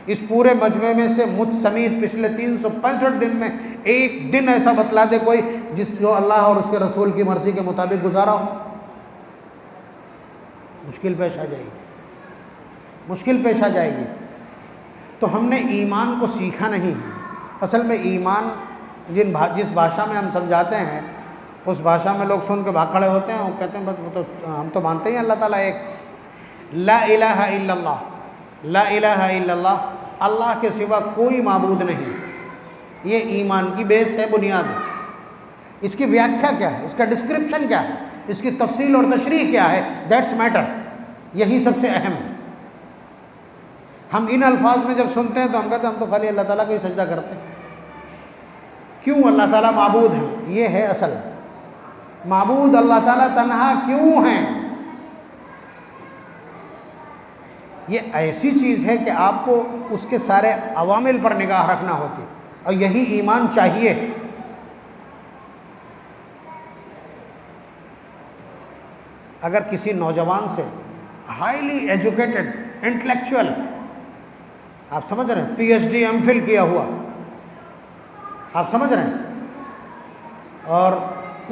A: इस पूरे मजमे में से मुझ समेत पिछले 365 दिन में एक दिन ऐसा बतला दे कोई जो अल्लाह और उसके रसूल की मर्ज़ी के मुताबिक गुजारा हो। मुश्किल पेश आ जाएगी, मुश्किल पेश आ जाएगी। तो हमने ईमान को सीखा नहीं है। असल में ईमान जिस भाषा में हम समझाते हैं उस भाषा में लोग सुन के भाग खड़े होते हैं। वो कहते हैं बस वो तो हम तो मानते ही अल्लाह ताला एक, ला इलाहा इल्लल्लाह, ला इलाहा इल्लल्लाह, अल्लाह के सिवा कोई माबूद नहीं। ये ईमान की बेस है, बुनियाद है। इसकी व्याख्या क्या है, इसका डिस्क्रिप्शन क्या है, इसकी तफसील और तशरीह क्या है, दैट्स मैटर। यही सबसे अहम है। हम इन अल्फाज में जब सुनते हैं तो हम कहते हैं हम तो खाली अल्लाह ताला को ही सजदा करते हैं। क्यों अल्लाह ताला माबूद है, ये है असल। माबूद अल्लाह ताला तन्हा क्यों हैं? ये ऐसी चीज़ है कि आपको उसके सारे अवामिल पर निगाह रखना होती, और यही ईमान चाहिए। अगर किसी नौजवान से हाईली एजुकेटेड इंटेलेक्चुअल, आप समझ रहे हैं, पीएचडी एमफिल किया हुआ, आप समझ रहे हैं, और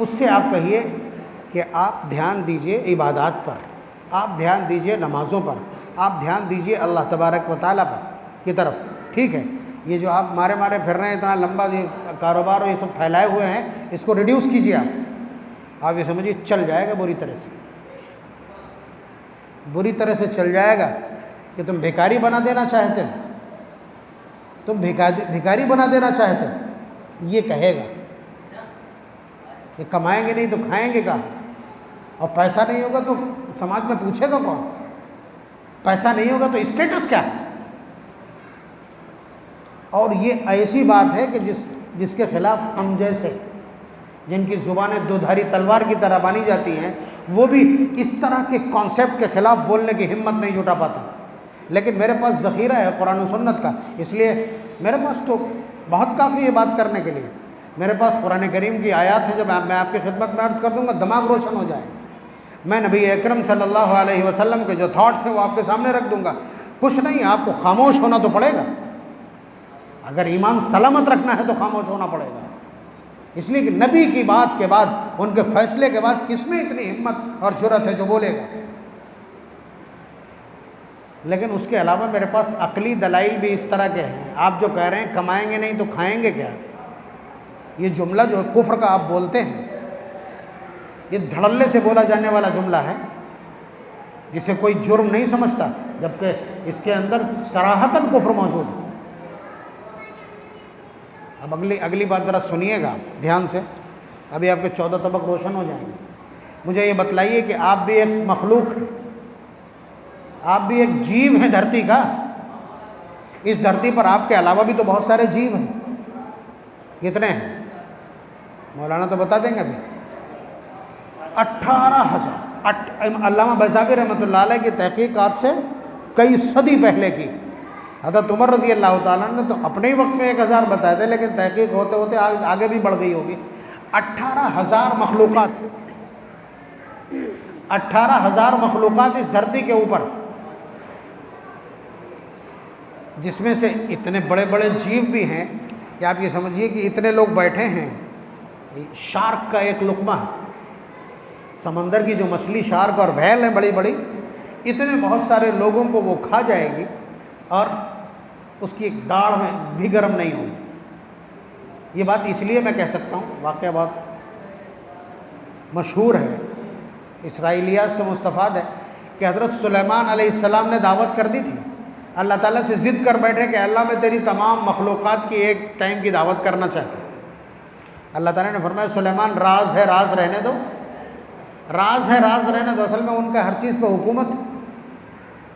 A: उससे आप कहिए कि आप ध्यान दीजिए इबादत पर, आप ध्यान दीजिए नमाज़ों पर, आप ध्यान दीजिए अल्लाह तबारक व तआला पर की तरफ, ठीक है। ये जो आप मारे मारे फिर रहे हैं, इतना लंबा ये कारोबार और ये सब फैलाए हुए हैं, इसको रिड्यूस कीजिए। आप ये समझिए चल जाएगा बुरी तरह से, बुरी तरह से चल जाएगा। कि तुम भिखारी बना देना चाहते हो, तुम भिखारी बना देना चाहते हो, ये कहेगा कि कमाएंगे नहीं तो खाएंगे कहाँ, और पैसा नहीं होगा तो समाज में पूछेगा कौन, पैसा नहीं होगा तो स्टेटस क्या है। और ये ऐसी बात है कि जिसके खिलाफ हम जैसे जिनकी ज़ुबानें दोधारी तलवार की तरह बानी जाती हैं, वो भी इस तरह के कॉन्सेप्ट के ख़िलाफ़ बोलने की हिम्मत नहीं जुटा पाता। लेकिन मेरे पास ज़ख़ीरा है कुरान और सुन्नत का, इसलिए मेरे पास तो बहुत काफ़ी है बात करने के लिए। मेरे पास कुरान करीम की आयत है, जब मैं आपकी खिदमत में अर्ज़ कर दूँगा दिमाग रोशन हो जाएगा। मैं नबी अकरम सल्लल्लाहु अलैहि वसल्लम के जो थॉट्स हैं वो आपके सामने रख दूँगा। कुछ नहीं, आपको खामोश होना तो पड़ेगा। अगर ईमान सलामत रखना है तो खामोश होना पड़ेगा, इसलिए कि नबी की बात के बाद, उनके फैसले के बाद किसमें इतनी हिम्मत और जुर्रत है जो बोलेगा। लेकिन उसके अलावा मेरे पास अकली दलाइल भी इस तरह के हैं। आप जो कह रहे हैं कमाएंगे नहीं तो खाएंगे क्या, ये जुमला जो कुफ्र का आप बोलते हैं, ये धड़ल्ले से बोला जाने वाला जुमला है जिसे कोई जुर्म नहीं समझता, जबकि इसके अंदर सराहतन कुफ्र मौजूद है। अब अगली बात ज़रा सुनिएगा ध्यान से, अभी आपके 14 तबक रोशन हो जाएंगे। मुझे ये बतलाइए कि आप भी एक मखलूक हैं, आप भी एक जीव हैं धरती का। इस धरती पर आपके अलावा भी तो बहुत सारे जीव हैं। कितने हैं मौलाना तो बता देंगे अभी? 18,000। अल्लामा बैज़ावी रहमतुल्लाह अलैह की तहकीकात से कई सदी पहले की। हज़रत उमर रज़ी अल्लाह ताला ने तो अपने ही वक्त में 1,000 बताए थे, लेकिन तहकीक होते होते आगे भी बढ़ गई होगी। 18,000 मखलूक़ात, 18,000 मखलूक़ात इस धरती के ऊपर, जिसमें से इतने बड़े बड़े जीव भी हैं कि आप ये समझिए कि इतने लोग बैठे हैं। शार्क का एक लुक़मा, समंदर की जो मछली शार्क और व्हेल हैं बड़ी बड़ी, इतने बहुत सारे लोगों को वो खा जाएगी और उसकी एक दाढ़ में भी गर्म नहीं होगी। ये बात इसलिए मैं कह सकता हूँ, वाक़या बहुत मशहूर है, इसराइलियात से मुस्तफ़ाद है कि हज़रत सुलेमान अलैहिस्सलाम ने दावत कर दी थी। अल्लाह ताला से ज़िद कर बैठे कि अल्लाह मैं तेरी तमाम मखलूक़ात की एक टाइम की दावत करना चाहता हूँ। अल्लाह ताला ने फरमाया सुलेमान राज है, राज रहने दो, राज है, राज रहने दो। असल में उनका हर चीज़ पर हुकूमत,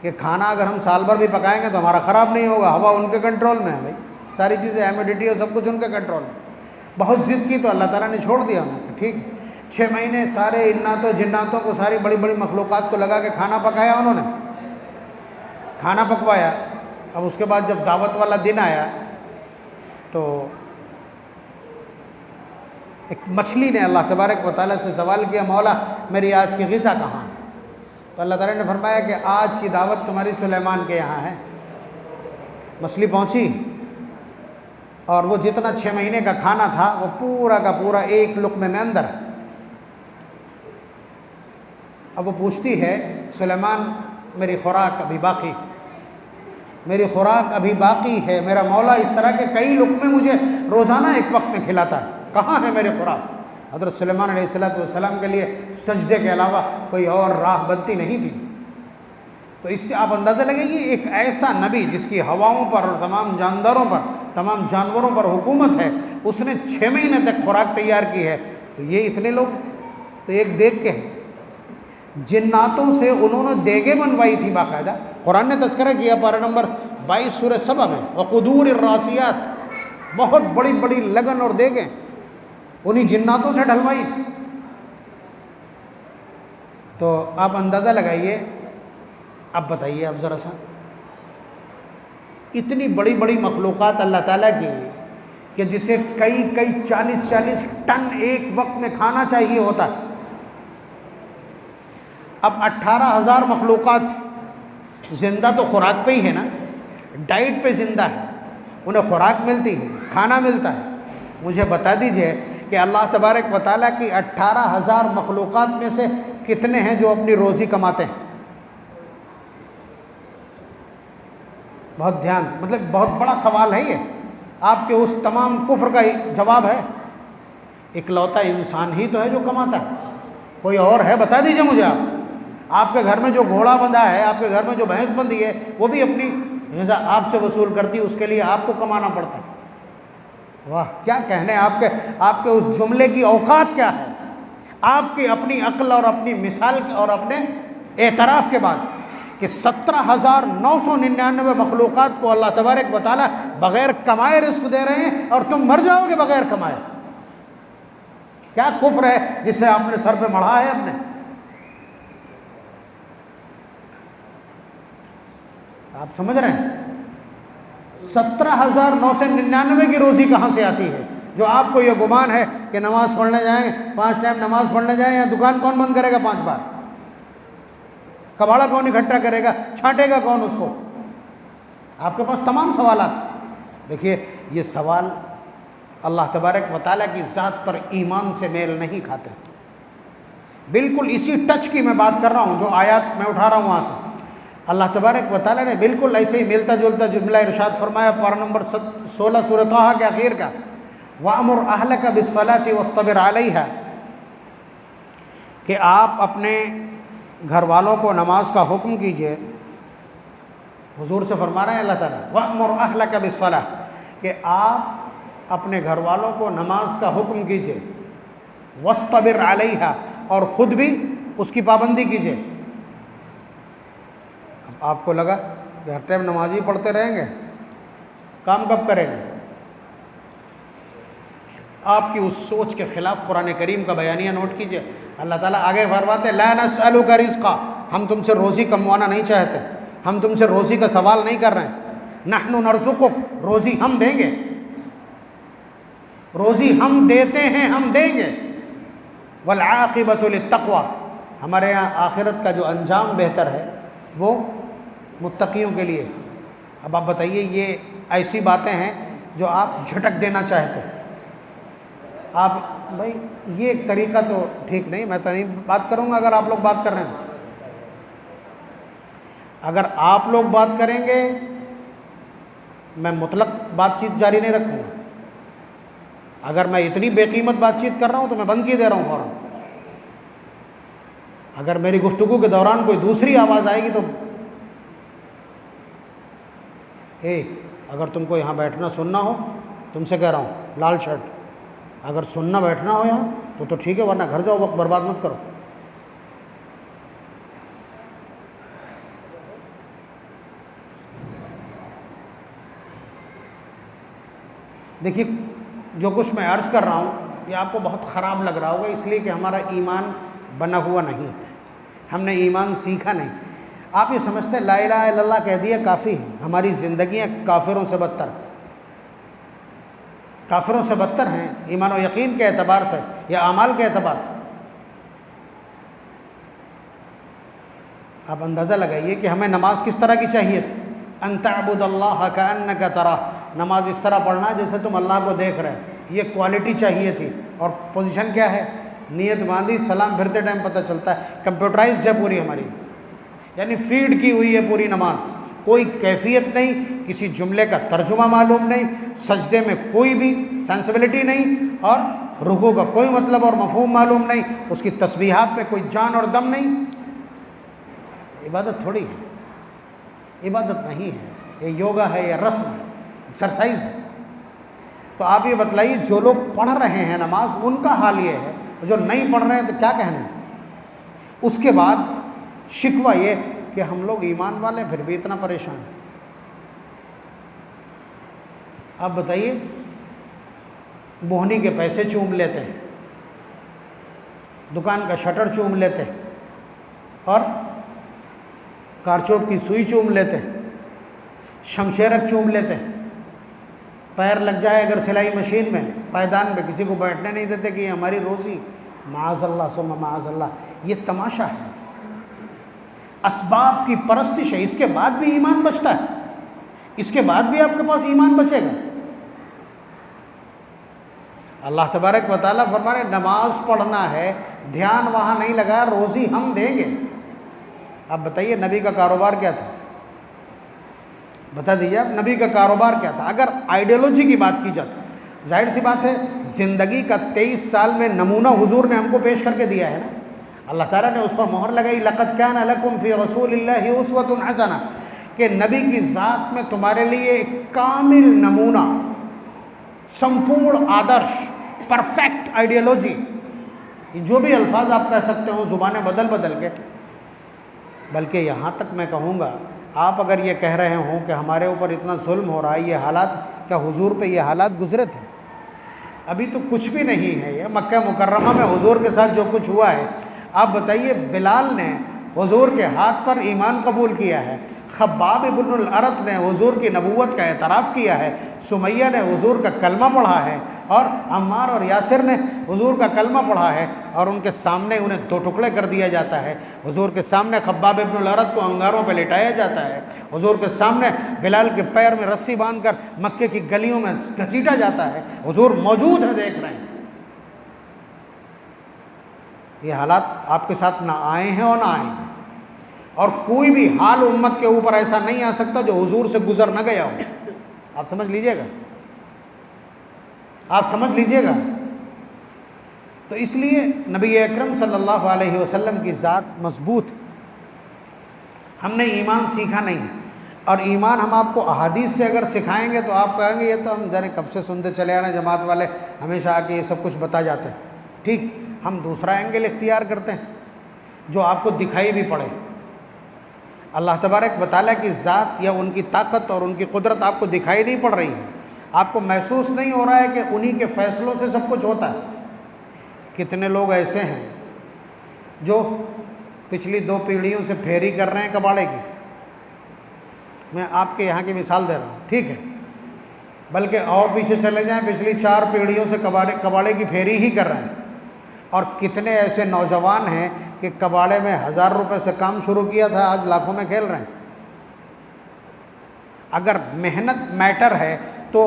A: कि खाना अगर हम साल भर भी पकाएंगे तो हमारा ख़राब नहीं होगा, हवा उनके कंट्रोल में है भाई, सारी चीज़ें ह्यूमिडिटी और सब कुछ उनके कंट्रोल में। बहुत ज़िद की तो अल्लाह ताला ने छोड़ दिया उन्हें, ठीक है। 6 महीने सारे इन्नातों जिन्नातों को, सारी बड़ी बड़ी मखलूक़ात को लगा के खाना पकाया उन्होंने, खाना पकवाया। अब उसके बाद जब दावत वाला दिन आया तो एक मछली ने अल्लाह तबारक व तआला से सवाल किया, मौला मेरी आज की ग़िज़ा कहाँ? तो अल्लाह ताला ने फरमाया कि आज की दावत तुम्हारी सुलेमान के यहाँ है। मछली पहुँची और वो जितना 6 महीने का खाना था वो पूरा का पूरा एक लुक़्मे में अंदर। अब वो पूछती है, सुलेमान मेरी खुराक अभी बाकी, मेरी खुराक अभी बाकी है, मेरा मौला इस तरह के कई लुक़्मे मुझे रोज़ाना एक वक्त में खिलाता है, कहाँ है मेरी खुराक? हज़रत सुलेमान अलैहिस्सलाम के लिए सजदे के अलावा कोई और राह बनती नहीं थी। तो इससे आप अंदाज़ा लगाइए, एक ऐसा नबी जिसकी हवाओं पर और तमाम जानदारों पर, तमाम जानवरों पर हुकूमत है, उसने 6 महीने तक खुराक तैयार की है। तो ये इतने लोग, तो एक देख के जिन्नातों से उन्होंने देगे बनवाई थी बाकायदा। कुरान ने तज़किरा किया पारा नंबर 22 सूरह सबा में, वक़ुदूर रासियात, बहुत बड़ी बड़ी लगन और देगे उन्हीं जिन्नातों से ढलवाई थी। तो आप अंदाज़ा लगाइए, अब बताइए, अब ज़रा सा इतनी बड़ी बड़ी मखलूक़ात अल्लाह ताला की कि जिसे कई कई 40-40 टन एक वक्त में खाना चाहिए होता है। अब 18,000 मखलूक़ात ज़िंदा तो खुराक पे ही है ना, डाइट पे ज़िंदा है, उन्हें खुराक मिलती है, खाना मिलता है। मुझे बता दीजिए कि अल्लाह तबारक व तआला की 18,000 मखलूक़ात में से कितने हैं जो अपनी रोज़ी कमाते हैं? बहुत ध्यान, मतलब बहुत बड़ा सवाल है ये, आपके उस तमाम कुफ्र का जवाब है। इकलौता इंसान ही तो है जो कमाता है, कोई और है? बता दीजिए मुझे आप। आपके घर में जो घोड़ा बंधा है, आपके घर में जो भैंस बंधी है, वो भी अपनी ग़िज़ा आपसे वसूल करती है, उसके लिए आपको कमाना पड़ता है। वाह, क्या कहने, आपके उस जुमले की औकात क्या है? आपकी अपनी अक्ल और अपनी मिसाल और अपने एतराफ़ के बाद कि 17,999 मखलूक़ात को अल्लाह तबारक व तआला बग़ैर कमाए रिज़्क़ दे रहे हैं और तुम मर जाओगे बग़ैर कमाए। क्या कुफ्र है जिसे आपने सर पे मढ़ा है अपने? आप समझ रहे हैं? 17,999 की रोज़ी कहाँ से आती है? जो आपको ये गुमान है कि नमाज़ पढ़ने जाएँ, 5 टाइम नमाज़ पढ़ने जाएँ, या दुकान कौन बंद करेगा 5 बार? कबाड़ा कौन इकट्ठा करेगा? छांटेगा कौन उसको? आपके पास तमाम सवालात। देखिए, ये सवाल अल्लाह तबारक व तआला की ज़ात पर ईमान से मेल नहीं खाते। बिल्कुल इसी टच की मैं बात कर रहा हूँ, जो आयत मैं उठा रहा हूँ वहाँ से। अल्लाह तबारक व तआला ने बिल्कुल ऐसे ही मिलता जुलता जुमला इरशाद फरमाया पारा नंबर 16 सूरह ताहा के आखिर का, वअमुर अहलका बिस्सलाति वस्तबिर अलैहा, कि आप अपने घर वालों को नमाज का हुक्म कीजिए। हुजूर से फरमा रहे हैं अल्लाह ताला, वअमुर अहलका बिस्सलाह, कि आप अपने घर वालों को नमाज का हुक्म कीजिए, वस्तबिर अलैहा, और ख़ुद भी उसकी पाबंदी कीजिए। अब आपको लगा कि हर टाइम नमाज ही पढ़ते रहेंगे, काम कब करेंगे? आपकी उस सोच के ख़िलाफ़ कुरान करीम का बयानिया नोट कीजिए। अल्लाह ताला आगे फरमाते, ला नसअलुका रिज़्क़ा, हम तुमसे रोज़ी कमवाना नहीं चाहते, हम तुमसे रोज़ी का सवाल नहीं कर रहे हैं। नहनु नरज़ुकुक, रोज़ी हम देंगे, रोज़ी हम देते हैं, हम देंगे। वल आक़िबतु लित्तक़वा, हमारे यहाँ आखिरत का जो अंजाम बेहतर है वो मुत्तक़ियों के लिए। अब आप बताइए, ये ऐसी बातें हैं जो आप झटक देना चाहते हैं। आप भाई, ये एक तरीक़ा तो ठीक नहीं, मैं तो नहीं बात करूँगा अगर आप लोग बात कर रहे हैं। अगर आप लोग बात करेंगे, मैं मुतलक बातचीत जारी नहीं रखूँगा। अगर मैं इतनी बेकीमत बातचीत कर रहा हूँ तो मैं बंद किए दे रहा हूँ फ़ौरन। अगर मेरी गुफ्तगू के दौरान कोई दूसरी आवाज़ आएगी तो अगर तुमको यहाँ बैठना सुनना हो, तुमसे कह रहा हूँ, लाल शर्ट, अगर सुनना बैठना हो यहाँ तो ठीक है, वरना घर जाओ, वक्त बर्बाद मत करो। देखिए, जो कुछ मैं अर्ज़ कर रहा हूँ ये आपको बहुत ख़राब लग रहा होगा, इसलिए कि हमारा ईमान बना हुआ नहीं है, हमने ईमान सीखा नहीं। आप ये समझते ला इलाहा इल्लल्लाह कह दिया काफ़ी है, हमारी ज़िंदगियाँ काफिरों से बदतर, काफिरों से बदतर हैं ईमान और यकीन के एतबार से या अमाल के एतबार से। आप अंदाज़ा लगाइए कि हमें नमाज किस तरह की चाहिए थी। अन तअबुदल्लाह कअन्नका तराह, नमाज इस तरह पढ़ना है जैसे तुम अल्लाह को देख रहे हैं, ये क्वालिटी चाहिए थी। और पोजीशन क्या है, नियत बांधी, सलाम फिरते टाइम पता चलता है, कंप्यूटराइज्ड है पूरी हमारी, यानी फीड की हुई है पूरी नमाज, कोई कैफियत नहीं, किसी जुमले का तर्जुमा मालूम नहीं, सजदे में कोई भी सेंसिबिलिटी नहीं, और रुकू का कोई मतलब और मफहूम मालूम नहीं, उसकी तस्बीहात में कोई जान और दम नहीं। इबादत थोड़ी है, इबादत नहीं है, ये योगा है, ये रस्म है, एक्सरसाइज है। तो आप ये बतलाइए, जो लोग पढ़ रहे हैं नमाज उनका हाल ये है, जो नहीं पढ़ रहे हैं तो क्या कहना है। उसके बाद शिकवा ये कि हम लोग ईमान वाले फिर भी इतना परेशान हैं। आप बताइए, बोहनी के पैसे चूम लेते हैं, दुकान का शटर चूम लेते हैं, और कारचोप की सुई चूम लेते हैं, शमशेरक चूम लेते हैं, पैर लग जाए अगर सिलाई मशीन में, पायदान में किसी को बैठने नहीं देते कि ये हमारी रोज़ी, माअज़ल्लाह सुम्मा माअज़ल्लाह, ये तमाशा है, असबाब की परस्तिश है। इसके बाद भी ईमान बचता है, इसके बाद भी आपके पास ईमान बचेगा। अल्लाह तबारक व तआला फरमा रहे नमाज पढ़ना है, ध्यान वहाँ नहीं लगा, रोज़ी हम देंगे। अब बताइए नबी का कारोबार क्या था, बता दीजिए आप, नबी का कारोबार क्या था। अगर आइडियोलॉजी की बात की जाती, जाहिर सी बात है ज़िंदगी का 23 साल में नमूना हुजूर ने हमको पेश करके दिया है ना, अल्लाह ताला ने उस पर मोहर लगाई, लक़द कान लकुम फ़ी रसूलिल्लाहि उस्वतुन हसना, कि नबी की ज़ात में तुम्हारे लिए एक कामिल नमूना, संपूर्ण आदर्श, परफेक्ट आइडियोलॉजी, जो भी अल्फाज आप कह सकते हो ज़ुबानें बदल बदल के। बल्कि यहाँ तक मैं कहूँगा, आप अगर ये कह रहे हों कि हमारे ऊपर इतना जुल्म हो रहा है, ये हालात, क्या हुजूर पे ये हालात गुजरे थे? अभी तो कुछ भी नहीं है। ये मक्का मुकर्रमा में हुजूर के साथ जो कुछ हुआ है, आप बताइए, बिलाल ने हुजूर के हाथ पर ईमान कबूल किया है, खब्बाब इब्नुल अरत ने हुजूर की नबूवत का एतराफ़ किया है, सुमैया ने हुजूर का कलमा पढ़ा है, और अम्मार और यासिर ने हुजूर का कलमा पढ़ा है, और उनके सामने उन्हें 2 टुकड़े कर दिया जाता है। हुजूर के सामने खब्बाब इब्नुल अरत को अंगारों पर लिटाया जाता है, हुजूर के सामने बिलाल के पैर में रस्सी बांधकर मक्के की गलियों में घसीटा जाता है, हुजूर मौजूद है, देख रहे हैं। ये हालात आपके साथ ना आए हैं और ना आएंगे, और कोई भी हाल उम्मत के ऊपर ऐसा नहीं आ सकता जो हुजूर से गुजर न गया हो। आप समझ लीजिएगा, आप समझ लीजिएगा। तो इसलिए नबी अकरम सल्लल्लाहु अलैहि वसल्लम की ज़ात मजबूत, हमने ईमान सीखा नहीं, और ईमान हम आपको अहादीस से अगर सिखाएंगे तो आप कहेंगे ये तो हम जाने कब से सुनते चले आ रहे हैं, जमात वाले हमेशा आके ये सब कुछ बता जाते हैं। ठीक, हम दूसरा एंगल इख्तियार करते हैं जो आपको दिखाई भी पड़े। अल्लाह तबारक व तआला की ज़ात या उनकी ताकत और उनकी कुदरत आपको दिखाई नहीं पड़ रही है, आपको महसूस नहीं हो रहा है कि उन्हीं के फ़ैसलों से सब कुछ होता है। कितने लोग ऐसे हैं जो पिछली 2 पीढ़ियों से फेरी कर रहे हैं कबाड़े की, मैं आपके यहाँ की मिसाल दे रहा हूँ, ठीक है, बल्कि और पीछे चले जाएं, पिछली 4 पीढ़ियों से कबाड़े की फेरी ही कर रहे हैं। और कितने ऐसे नौजवान हैं कि कबाड़े में 1000 रुपये से काम शुरू किया था, आज लाखों में खेल रहे हैं। अगर मेहनत मैटर है तो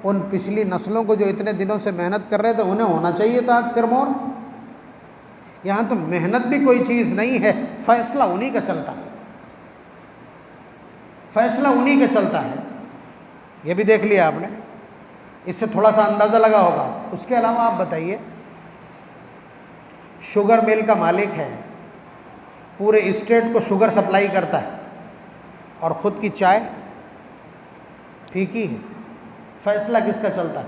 A: उन पिछली नस्लों को जो इतने दिनों से मेहनत कर रहे थे उन्हें होना चाहिए था आज सिरमौर। यहाँ तो मेहनत भी कोई चीज़ नहीं है, फैसला उन्हीं का चलता है, फैसला उन्हीं का चलता है। ये भी देख लिया आपने, इससे थोड़ा सा अंदाज़ा लगा होगा। उसके अलावा आप बताइए, शुगर मिल का मालिक है, पूरे स्टेट को शुगर सप्लाई करता है, और ख़ुद की चाय फीकी है, फैसला किसका चलता है?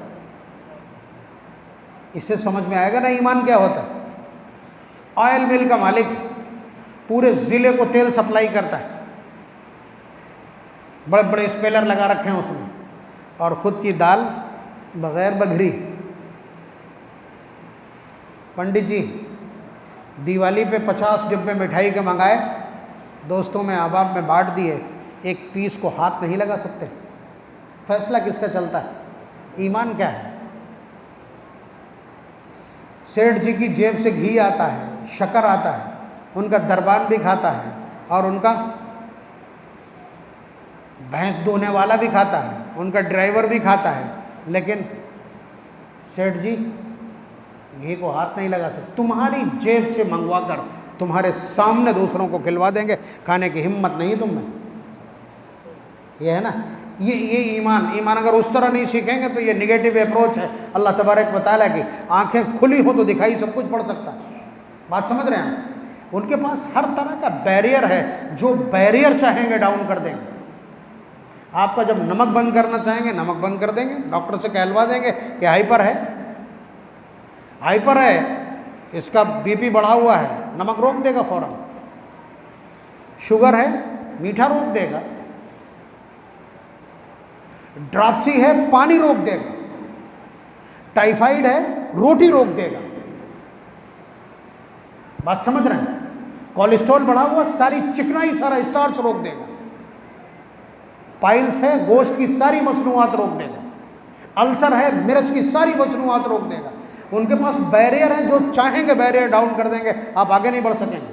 A: इससे समझ में आएगा ना ईमान क्या होता है। ऑयल मिल का मालिक पूरे ज़िले को तेल सप्लाई करता है, बड़े बड़े स्पेलर लगा रखे हैं उसमें, और ख़ुद की दाल बग़ैर बघरी। पंडित जी दिवाली पे 50 डिब्बे मिठाई के मंगाए, दोस्तों में अहबाब में बांट दिए, एक पीस को हाथ नहीं लगा सकते। फैसला किसका चलता है? ईमान क्या है? सेठ जी की जेब से घी आता है, शक्कर आता है, उनका दरबान भी खाता है और उनका भैंस धोने वाला भी खाता है, उनका ड्राइवर भी खाता है, लेकिन सेठ जी घी को हाथ नहीं लगा सकते। तुम्हारी जेब से मंगवा कर तुम्हारे सामने दूसरों को खिलवा देंगे, खाने की हिम्मत नहीं तुम में। ये है ना, ये ईमान अगर उस तरह नहीं सीखेंगे तो ये निगेटिव अप्रोच है। अल्लाह तबारक व तआला की आंखें खुली हो तो दिखाई सब कुछ पड़ सकता है। बात समझ रहे हैं? उनके पास हर तरह का बैरियर है, जो बैरियर चाहेंगे डाउन कर देंगे। आपका जब नमक बंद करना चाहेंगे नमक बंद कर देंगे, डॉक्टर से कहलवा देंगे कि हाइपर है, इसका बीपी बढ़ा हुआ है, नमक रोक देगा फौरन। शुगर है, मीठा रोक देगा। ड्राप्सी है, पानी रोक देगा। टाइफाइड है, रोटी रोक देगा। बात समझ रहे हैं? कोलेस्ट्रॉल बढ़ा हुआ, सारी चिकनाई, सारा स्टार्च रोक देगा। पाइल्स है, गोश्त की सारी मसनूआत रोक देगा। अल्सर है, मिर्च की सारी मसनूआत रोक देगा। उनके पास बैरियर है, जो चाहेंगे बैरियर डाउन कर देंगे, आप आगे नहीं बढ़ सकेंगे।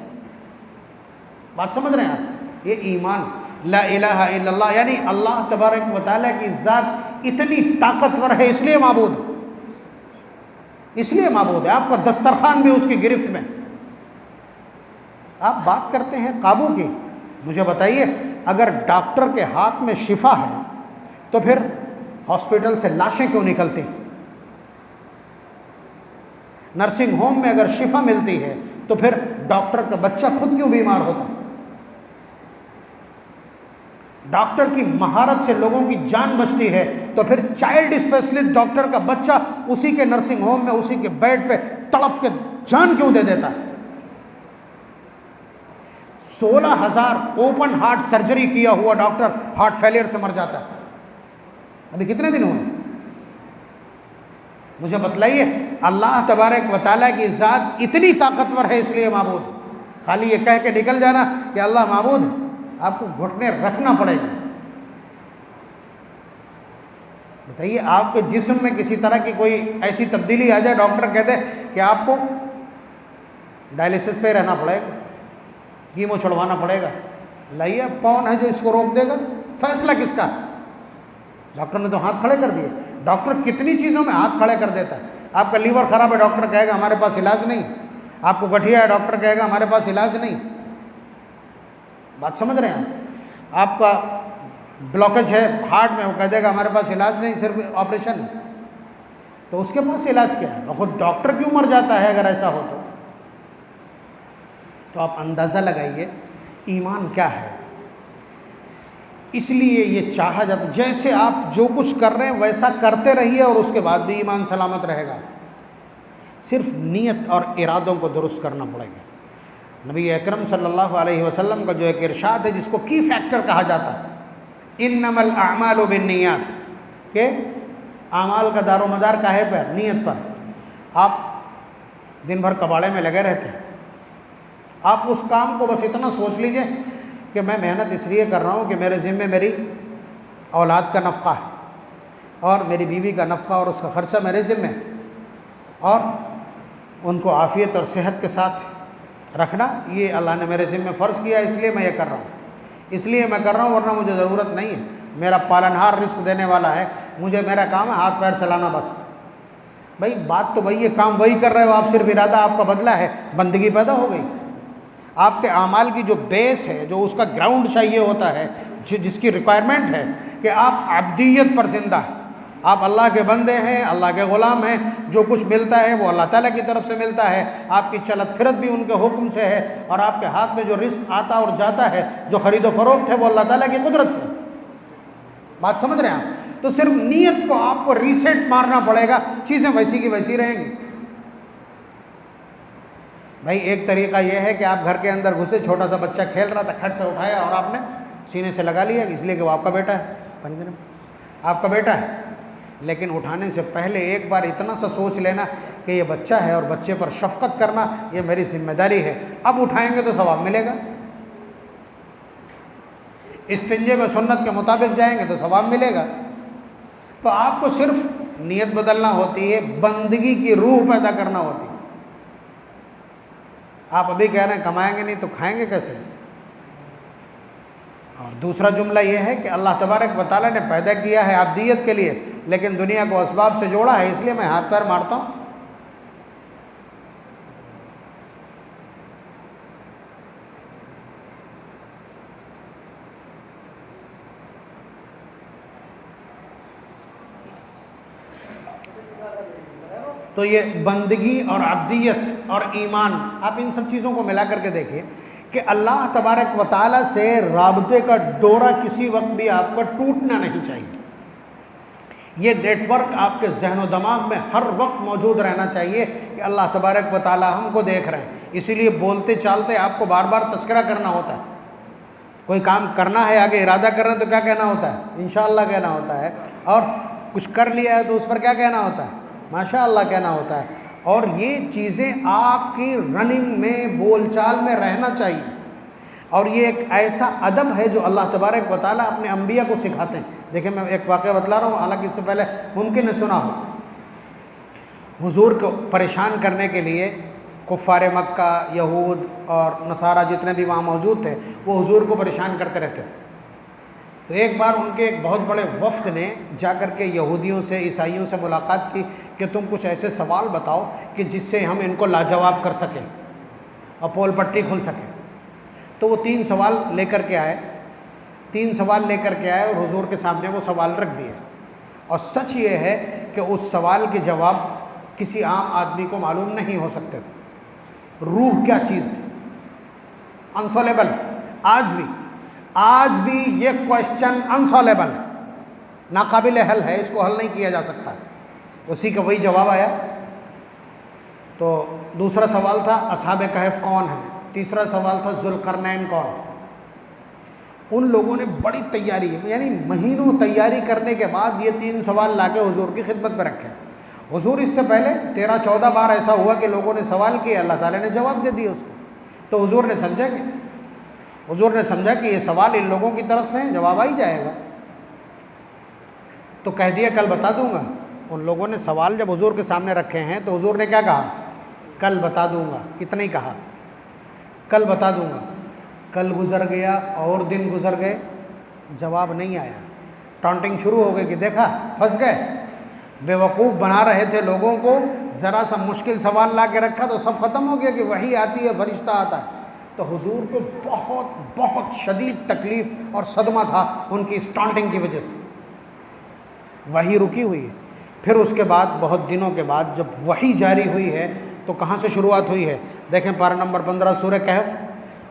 A: बात समझ रहे हैं आप? ये ईमान, ला इलाहा इल्लल्लाह, यानी अल्लाह तबारक व तआला की ज़ात इतनी ताकतवर है, इसलिए माबूद है। आपका दस्तरखान भी उसकी गिरफ्त में। आप बात करते हैं काबू की, मुझे बताइए, अगर डॉक्टर के हाथ में शिफा है तो फिर हॉस्पिटल से लाशें क्यों निकलती? नर्सिंग होम में अगर शिफा मिलती है तो फिर डॉक्टर का बच्चा खुद क्यों बीमार होता? डॉक्टर की महारत से लोगों की जान बचती है, तो फिर चाइल्ड स्पेशलिस्ट डॉक्टर का बच्चा उसी के नर्सिंग होम में, उसी के बेड पे तड़प के जान क्यों दे देता है? 16,000 ओपन हार्ट सर्जरी किया हुआ डॉक्टर हार्ट फेलियर से मर जाता है। अभी कितने दिन हुए? मुझे बतलाइए। अल्लाह तबारक व तआला की ज़ात इतनी ताकतवर है, इसलिए माबूद। खाली ये कह के निकल जाना कि अल्लाह माबूद है, आपको घुटने रखना पड़ेगा। बताइए, आपके जिस्म में किसी तरह की कोई ऐसी तब्दीली आ जाए, डॉक्टर कहते कि आपको डायलिसिस पे रहना पड़ेगा, कीमो छुड़वाना पड़ेगा, लाइए, कौन है जो इसको रोक देगा? फैसला किसका? डॉक्टर ने तो हाथ खड़े कर दिए। डॉक्टर कितनी चीज़ों में हाथ खड़े कर देता है। आपका लीवर खराब है, डॉक्टर कहेगा हमारे पास इलाज नहीं। आपको गठिया है, डॉक्टर कहेगा हमारे पास इलाज नहीं। बात समझ रहे हैं? आपका ब्लॉकेज है हार्ट में, वो कह देगा हमारे पास इलाज नहीं, सिर्फ ऑपरेशन है। तो उसके पास इलाज क्या है? खुद डॉक्टर क्यों मर जाता है अगर ऐसा हो तो आप अंदाज़ा लगाइए ईमान क्या है। इसलिए ये चाहा जाता, जैसे आप जो कुछ कर रहे हैं वैसा करते रहिए और उसके बाद भी ईमान सलामत रहेगा। सिर्फ नीयत और इरादों को दुरुस्त करना पड़ेगा। नबी अकरम सल्लल्लाहु अलैहि वसल्लम का जो एक इरशाद है, जिसको की फैक्टर कहा जाता है, इन्नमल अमालु बिन्नियात, के आमाल का दारोमदार काहे पर? नीयत पर। आप दिन भर कबाड़े में लगे रहते हैं, आप उस काम को बस इतना सोच लीजिए कि मैं मेहनत इसलिए कर रहा हूँ कि मेरे ज़िम्मे मेरी औलाद का नफ़क़ा है और मेरी बीवी का नफ़क़ा और उसका ख़र्चा मेरे ज़िम्मे, और उनको आफ़ियत और सेहत के साथ रखना ये अल्लाह ने मेरे ज़िम्मे फ़र्ज़ किया, इसलिए मैं ये कर रहा हूँ, इसलिए मैं कर रहा हूँ, वरना मुझे ज़रूरत नहीं है। मेरा पालनहार रिस्क देने वाला है, मुझे मेरा काम है हाथ पैर चलाना बस। भाई बात तो वही है, काम वही कर रहे हो आप, सिर्फ इरादा आपका बदला है, बंदगी पैदा हो गई। आपके आमाल की जो बेस है, जो उसका ग्राउंड चाहिए होता है, जिसकी रिक्वायरमेंट है कि आप अब्दियत पर जिंदा है, आप अल्लाह के बंदे हैं, अल्लाह के ग़ुलाम हैं, जो कुछ मिलता है वो अल्लाह ताला की तरफ से मिलता है, आपकी चलत फिरत भी उनके हुक्म से है, और आपके हाथ में जो रिस्क आता और जाता है, जो ख़रीद व फ़रोख्त है, वो अल्लाह ताला की कुदरत से। बात समझ रहे हैं आप? तो सिर्फ नीयत को आपको रीसेट मारना पड़ेगा, चीज़ें वैसी की वैसी रहेंगी। भाई एक तरीका यह है कि आप घर के अंदर घुसे, छोटा सा बच्चा खेल रहा था, खट से उठाया और आपने सीने से लगा लिया, इसलिए कि वो आपका बेटा है, आपका बेटा है। लेकिन उठाने से पहले एक बार इतना सा सोच लेना कि ये बच्चा है और बच्चे पर शफ़क़त करना ये मेरी जिम्मेदारी है, अब उठाएंगे तो सवाब मिलेगा। इस्तिंजे में सुन्नत के मुताबिक जाएंगे तो सवाब मिलेगा। तो आपको सिर्फ नियत बदलना होती है, बंदगी की रूह पैदा करना होती है। आप अभी कह रहे हैं कमाएंगे नहीं तो खाएंगे कैसे? और दूसरा जुमला यह है कि अल्लाह तबारक व तआला ने पैदा किया है अब्दियत के लिए, लेकिन दुनिया को असबाब से जोड़ा है, इसलिए मैं हाथ पैर मारता हूँ। तो ये बंदगी और अब्दियत और ईमान, आप इन सब चीज़ों को मिला करके देखिए कि अल्लाह तबारक व तआला से राबते का डोरा किसी वक्त भी आपका टूटना नहीं चाहिए। ये नेटवर्क आपके जहन दिमाग में हर वक्त मौजूद रहना चाहिए कि अल्लाह तबारक व तआला हमको देख रहे हैं। इसीलिए बोलते चालते आपको बार बार तज़किरा करना होता है। कोई काम करना है, आगे इरादा कर रहे हैं तो क्या कहना होता है? इंशाअल्लाह कहना होता है। और कुछ कर लिया है तो उस पर क्या कहना होता है? माशाअल्लाह कहना होता है। और ये चीज़ें आपकी रनिंग में, बोलचाल में रहना चाहिए। और ये एक ऐसा अदब है जो अल्लाह तबारक व तआला अपने अंबिया को सिखाते हैं। देखिए मैं एक वाक़या बतला रहा हूँ, हालांकि इससे पहले मुमकिन है सुना हो। हुजूर को परेशान करने के लिए कुफ़ार मक्का, यहूद और नसारा जितने भी वहाँ मौजूद थे, वो हुजूर को परेशान करते रहते थे। तो एक बार उनके एक बहुत बड़े वफ़द ने जाकर के यहूदियों से, ईसाइयों से मुलाकात की कि तुम कुछ ऐसे सवाल बताओ कि जिससे हम इनको लाजवाब कर सकें और पोल पट्टी खुल सके। तो वो 3 सवाल लेकर के आए, 3 सवाल लेकर के आए और हुजूर के सामने वो सवाल रख दिए। और सच ये है कि उस सवाल के जवाब किसी आम आदमी को मालूम नहीं हो सकते थे। रूह क्या चीज़ है, अनसॉलेबल। आज भी ये क्वेश्चन अनसॉलेबल, नाकाबिल हल है, इसको हल नहीं किया जा सकता। उसी का वही जवाब आया। तो दूसरा सवाल था असहाबे कहफ कौन है, तीसरा सवाल था जुल्करनैन कौन। उन लोगों ने बड़ी तैयारी, यानी महीनों तैयारी करने के बाद ये 3 सवाल लाके हुजूर की खिदमत में रखे। हुजूर इससे पहले 13-14 बार ऐसा हुआ कि लोगों ने सवाल किया, अल्लाह ताला ने जवाब दे दिया उसको। तो हुजूर ने समझा कि ये सवाल इन लोगों की तरफ से है, जवाब आ ही जाएगा। तो कह दिया कल बता दूंगा। उन लोगों ने सवाल जब हुजूर के सामने रखे हैं तो हुजूर ने क्या कहा? कल बता दूंगा, इतना ही कहा, कल बता दूंगा। कल गुजर गया और दिन गुजर गए, जवाब नहीं आया। टॉन्टिंग शुरू हो गई कि देखा फंस गए, बेवकूफ़ बना रहे थे लोगों को, ज़रा सा मुश्किल सवाल ला के रखा तो सब ख़त्म हो गया कि वही आती है, फरिश्ता आता है। तो हुजूर को बहुत बहुत शदीद तकलीफ़ और सदमा था उनकी इस टॉन्टिंग की वजह से। वही रुकी हुई है। फिर उसके बाद बहुत दिनों के बाद जब वही जारी हुई है तो कहाँ से शुरुआत हुई है? देखें पारा नंबर 15 सूरह कहफ,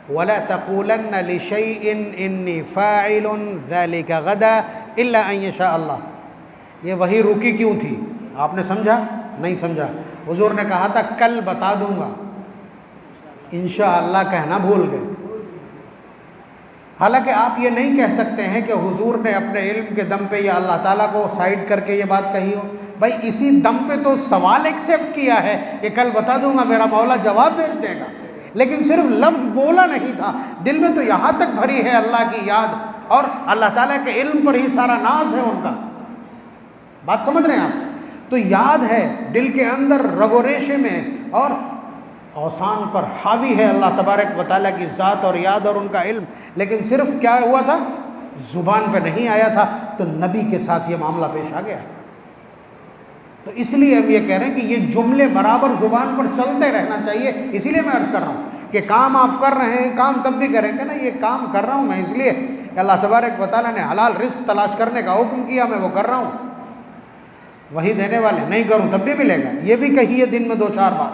A: वला तक़ूलन्न लिशैइन इन्नी फ़ाइलुन ज़ालिका गदा इल्ला अन यशा अल्लाह। ये वही रुकी क्यों थी? आपने समझा? नहीं समझा। हुजूर ने कहा था कल बता दूंगा, इंशाअल्लाह कहना भूल गए। हालांकि आप ये नहीं कह सकते हैं कि हुजूर ने अपने इल्म के दम पे या अल्लाह ताला को साइड करके ये बात कही हो। भाई इसी दम पे तो सवाल एक्सेप्ट किया है कि कल बता दूंगा, मेरा मौला जवाब भेज देगा, लेकिन सिर्फ लफ्ज़ बोला नहीं था, दिल में तो यहाँ तक भरी है अल्लाह की याद और अल्लाह ताला के इल्म पर ही सारा नाज है उनका। बात समझ रहे हैं आप? तो याद है दिल के अंदर, रगो रेशे में और औसान पर हावी है अल्लाह तबारक व तआला की ज़ात और याद और उनका इल्म, लेकिन सिर्फ क्या हुआ था? ज़ुबान पे नहीं आया था। तो नबी के साथ ये मामला पेश आ गया। तो इसलिए हम ये कह रहे हैं कि ये जुमले बराबर ज़ुबान पर चलते रहना चाहिए। इसीलिए मैं अर्ज़ कर रहा हूँ कि काम आप कर रहे हैं, काम तब भी करेंगे ना, ये काम कर रहा हूँ मैं इसलिए अल्लाह तबारक व तआला ने हलाल रिज़्क़ तलाश करने का हुक्म किया, मैं वो कर रहा हूँ। वही देने वाले, नहीं करूँ तब भी मिलेगा। ये भी कहिए दिन में 2-4 बार,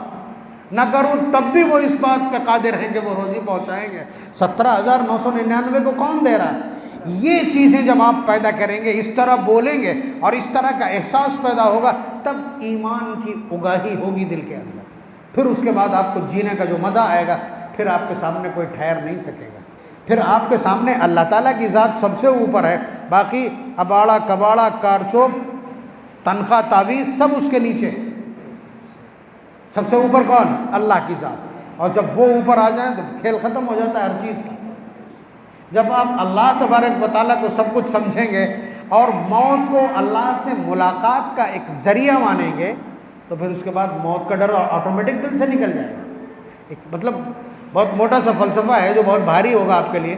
A: ना करूँ तब भी वो इस बात पे कादिर हैं कि वो रोज़ी पहुँचाएंगे। 17,999 को कौन दे रहा है? ये चीज़ें जब आप पैदा करेंगे, इस तरह बोलेंगे और इस तरह का एहसास पैदा होगा, तब ईमान की उगाही होगी दिल के अंदर। फिर उसके बाद आपको जीने का जो मज़ा आएगा, फिर आपके सामने कोई ठहर नहीं सकेगा। फिर आपके सामने अल्लाह ताला की ज़ात सबसे ऊपर है, बाकी अबाड़ा कबाड़ा कारचोब तनख्वाह, तावीज़ सब उसके नीचे। सबसे ऊपर कौन? अल्लाह की ज़ात। और जब वो ऊपर आ जाए तो खेल ख़त्म हो जाता है हर चीज़ का। जब आप अल्लाह तबारक व तआला को सब कुछ समझेंगे और मौत को अल्लाह से मुलाकात का एक ज़रिया मानेंगे तो फिर उसके बाद मौत का डर ऑटोमेटिक दिल से निकल जाएगा। एक मतलब बहुत मोटा सा फ़लसफ़ा है जो बहुत भारी होगा आपके लिए,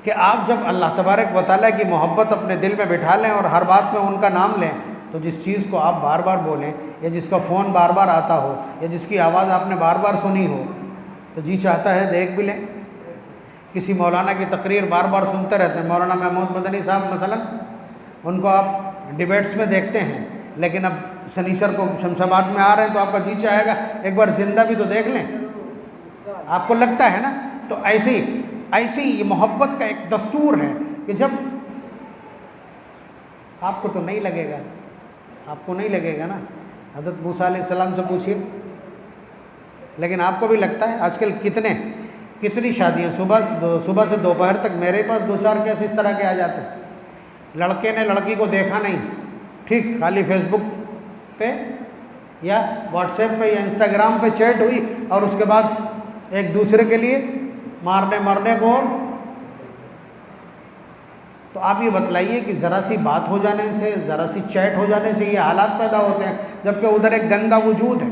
A: कि आप जब अल्लाह तबारक व तआला की मोहब्बत अपने दिल में बिठा लें और हर बात में उनका नाम लें, तो जिस चीज़ को आप बार बार बोलें या जिसका फ़ोन बार बार आता हो या जिसकी आवाज़ आपने बार बार सुनी हो, तो जी चाहता है देख भी लें। किसी मौलाना की तकरीर बार बार सुनते रहते हैं, मौलाना महमूद मदनी साहब मसलन, उनको आप डिबेट्स में देखते हैं, लेकिन अब शनीचर को शमशाबाद में आ रहे हैं तो आपका जी चाहेगा एक बार ज़िंदा भी तो देख लें, आपको लगता है ना। तो ऐसे ही ये मोहब्बत का एक दस्तूर है कि जब आपको तो नहीं लगेगा, आपको नहीं लगेगा ना, हज़रत मूसा अलैहिस्सलाम से पूछिए, लेकिन आपको भी लगता है। आजकल कितनी शादियाँ सुबह से दोपहर तक मेरे पास 2-4 केस इस तरह के आ जाते हैं। लड़के ने लड़की को देखा नहीं, ठीक, खाली फेसबुक पे या व्हाट्सएप पे या इंस्टाग्राम पे चैट हुई और उसके बाद एक दूसरे के लिए मारने मरने को। तो आप ये बतलाइए कि ज़रा सी बात हो जाने से, ज़रा सी चैट हो जाने से ये हालात पैदा होते हैं, जबकि उधर एक गंदा वजूद है,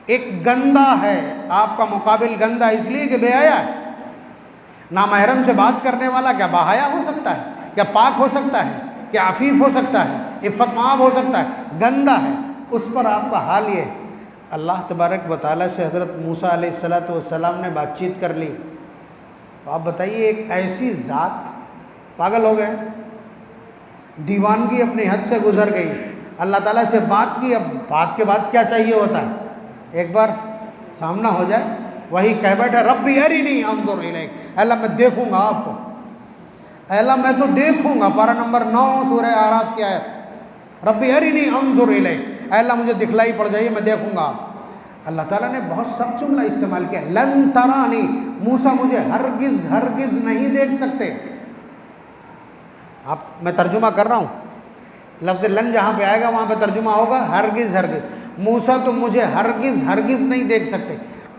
A: एक गंदा है, आपका मुकाबिल गंदा इसलिए कि बेहया है। नामहरम से बात करने वाला क्या बाहया हो सकता है? क्या पाक हो सकता है? क्या अफीफ हो सकता है? इफ़्फ़तमाब हो सकता है? गंदा है। उस पर आपका हाल ये, अल्लाह तबारक व तआला से हज़रत मूसा अलैहिस्सलातु वस्सलाम ने बातचीत कर ली, तो आप बताइए एक ऐसी ज़ात, पागल हो गए, दीवानगी अपनी हद से गुज़र गई, अल्लाह ताला से बात की। अब बात के बाद क्या चाहिए होता है? एक बार सामना हो जाए, वही कह बैठे रब्बी अरिनी अंजुर इलैक, अल्लाह मैं देखूंगा आपको, अल्लाह मैं तो देखूंगा। पारा नंबर 9 सूरह आराफ की आयत, रब्बी अरिनी अंजुर इलैक, अल्लाह मुझे दिखलाई पड़ जाइए, मैं देखूंगा आप। अल्लाह ताला ने बहुत सब जुमला इस्तेमाल किया, लन तरानी, मूसा मुझे हरगिज़ नहीं देख सकते। मैं तर्जुमा कर रहा हूँ, लफ्ज़ लन जहाँ पे आएगा वहाँ पे तर्जुमा होगा हरगिज़। मूसा तुम मुझे हरगिज़ नहीं देख सकते।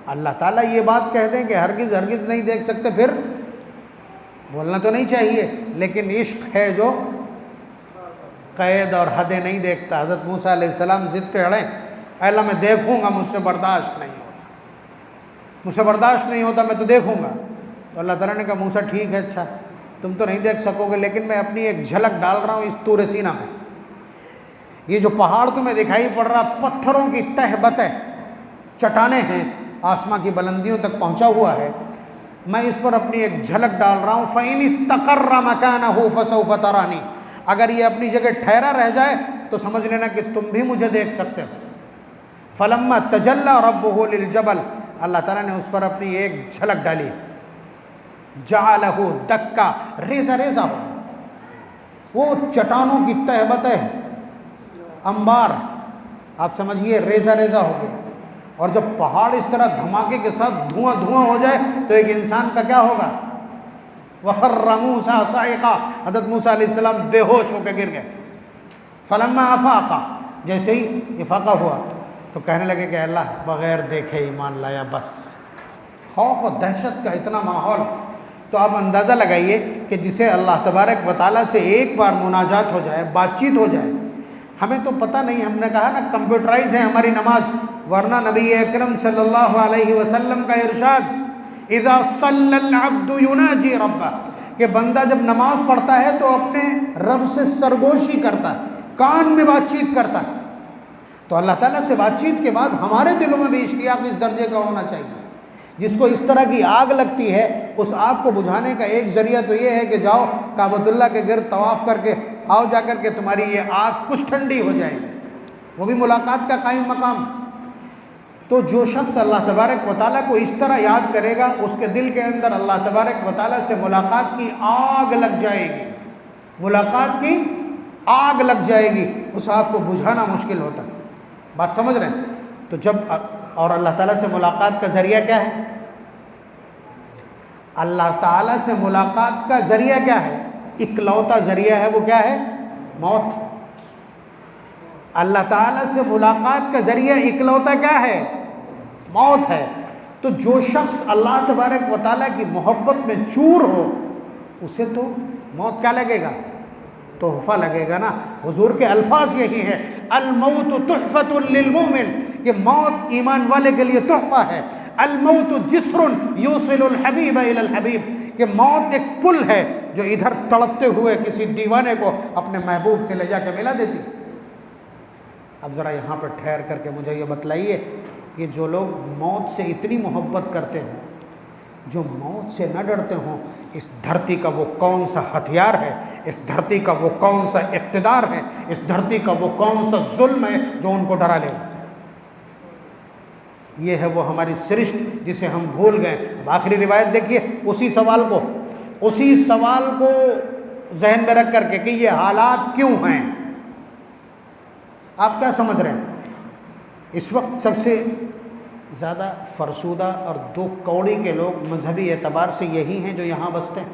A: अल्लाह ताला ये बात कह दें कि हरगिज़ नहीं देख सकते, फिर बोलना तो नहीं चाहिए, लेकिन इश्क है जो क़ैद और हदें नहीं देखता। हज़रत मूसा अलैहिस्सलाम ज़िद पे अड़े, अल्लाह मैं देखूँगा, मुझसे बर्दाश्त नहीं होता, मैं तो देखूँगा। तो अल्लाह ताला ने कहा मूसा ठीक है, अच्छा तुम तो नहीं देख सकोगे, लेकिन मैं अपनी एक झलक डाल रहा हूँ इस तूर सीना पे। ये जो पहाड़ तुम्हें दिखाई पड़ रहा, पत्थरों की तह बतह चट्टानें हैं, आसमां की बुलंदियों तक पहुँचा हुआ है, मैं इस पर अपनी एक झलक डाल रहा हूँ। फ़इन इस्तक़र्रा मकानहु फसौफ़ तरानी, अगर ये अपनी जगह ठहरा रह जाए तो समझ लेना कि तुम भी मुझे देख सकते हो। फ़लम्मा तजल्ला रब्बुहु लिलजबल, अल्लाह ताला ने उस पर अपनी एक झलक डाली, जअलहु दक्का, रेज़ा हो गया, वो चट्टानों की तह बतह अंबार, आप समझिए रेज़ा हो गया। और जब पहाड़ इस तरह धमाके के साथ धुआं हो जाए तो एक इंसान का क्या होगा? वख़र्रा मूसा साइक़ा, हज़रत मूसा अलैहिस्सलाम बेहोश होकर गिर गए। फ़लम्मा अफ़ाक़ा, जैसे ही इफ़ाक़ा हुआ तो कहने लगे कि अल्लाह बग़ैर देखे ईमान लाया, बस खौफ और दहशत का इतना माहौल। तो आप अंदाज़ा लगाइए कि जिसे अल्लाह तबारक व तआला से एक बार मुनाजात हो जाए, बातचीत हो जाए, हमें तो पता नहीं, हमने कहा ना कंप्यूटराइज है हमारी नमाज, वरना नबी अकरम सल्लल्लाहु अलैहि वसल्लम का इरशाद, इज़ा सल्लल अब्दु युनाजी रब्बा, कि बंदा जब नमाज पढ़ता है तो अपने रब से सरगोशी करता है, कान में बातचीत करता है। तो अल्लाह ताला से बातचीत के बाद हमारे दिलों में भी इश्तियाक इस दर्जे का होना चाहिए। जिसको इस तरह की आग लगती है, उस आग को बुझाने का एक ज़रिया तो ये है कि जाओ काबतुल्लाह के गिर्द तवाफ़ करके आओ, जा कर के तुम्हारी ये आग कुछ ठंडी हो जाएगी, वो भी मुलाकात का कायम मकाम। तो जो शख्स अल्लाह तबारक व तआला को इस तरह याद करेगा, उसके दिल के अंदर अल्लाह तबारक व तआला से मुलाकात की आग लग जाएगी, मुलाकात की आग लग जाएगी, उस आग को बुझाना मुश्किल होता है। बात समझ रहे हैं? तो जब और अल्लाह ताला से मुलाकात का ज़रिया क्या है? अल्लाह ताला से मुलाकात का ज़रिया क्या है? इकलौता ज़रिया है वो क्या है? मौत। अल्लाह ताला से मुलाकात का ज़रिया इकलौता क्या है? मौत है। तो जो शख्स अल्लाह तबारक व तआला की मोहब्बत में चूर हो, उसे तो मौत क्या लगेगा? तोहफ़ा लगेगा ना। हुजूर के अल्फाज यही है, अल मौत तुहफ़तुन लिल मोमिन, कि मौत ईमान वाले के लिए तोहफ़ा है। अल मौत जिस्रुन युसिलुल हबीब इलल हबीब, कि मौत एक पुल है जो इधर तड़पते हुए किसी दीवाने को अपने महबूब से ले जाकर मिला देती। अब ज़रा यहाँ पर ठहर करके मुझे ये बतलाइए कि जो लोग मौत से इतनी मोहब्बत करते हों, जो मौत से न डरते हों, इस धरती का वो कौन सा हथियार है, इस धरती का वो कौन सा इक़्तिदार है, इस धरती का वो कौन सा जुल्म है जो उनको डरा लेगा? ये है वो हमारी सृष्ट जिसे हम भूल गए। आखिरी रिवायत देखिए, उसी सवाल को जहन में रख करके कि ये हालात क्यों हैं। आप क्या समझ रहे हैं? इस वक्त सबसे ज़्यादा फरसूदा और दो कौड़ी के लोग मजहबी एतबार से यही हैं जो यहाँ बसते हैं।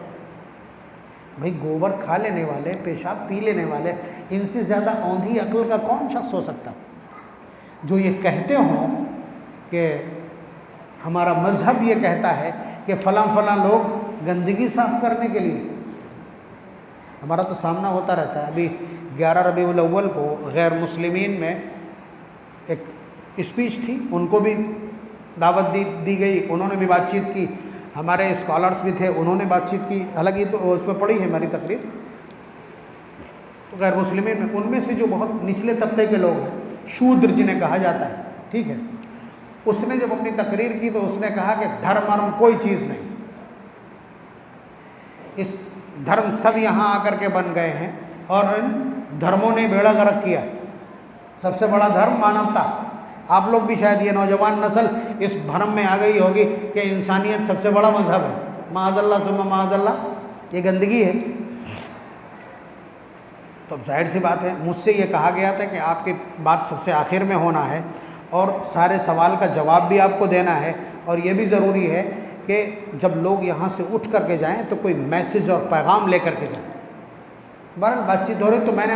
A: भाई गोबर खा लेने वाले, पेशाब पी लेने वाले, इनसे ज़्यादा औंधी अक्ल का कौन शख्स हो सकता जो ये कहते हों कि हमारा मजहब ये कहता है कि फ़लाँ फ़लाँ लोग गंदगी साफ़ करने के लिए। हमारा तो सामना होता रहता है। अभी 11 रबीउल अव्वल को गैर मुस्लिमीन में एक स्पीच थी, उनको भी दावत दी गई, उन्होंने भी बातचीत की, हमारे स्कॉलर्स भी थे, उन्होंने बातचीत की। हालांकि तो उस पर पड़ी है हमारी तकरीर। तो गैर मुस्लिमीन में उनमें से जो बहुत निचले तबके के लोग हैं, शूद्र जिन्हें कहा जाता है, ठीक है, उसने जब अपनी तकरीर की तो उसने कहा कि धर्म अर्म कोई चीज़ नहीं, इस धर्म सब यहाँ आकर के बन गए हैं और इन धर्मों ने बेड़ा गर्क किया। सबसे बड़ा धर्म मानवता। आप लोग भी शायद ये नौजवान नस्ल इस भ्रम में आ गई होगी कि इंसानियत सबसे बड़ा मजहब है। माअज़ल्लाह सुम्मा माअज़ल्लाह, ये गंदगी है। तो जाहिर सी बात है, मुझसे ये कहा गया था कि आपकी बात सबसे आखिर में होना है और सारे सवाल का जवाब भी आपको देना है, और ये भी ज़रूरी है कि जब लोग यहाँ से उठ करके जाएं तो कोई मैसेज और पैगाम ले करके जाएं। बहरहाल बातचीत हो रही तो मैंने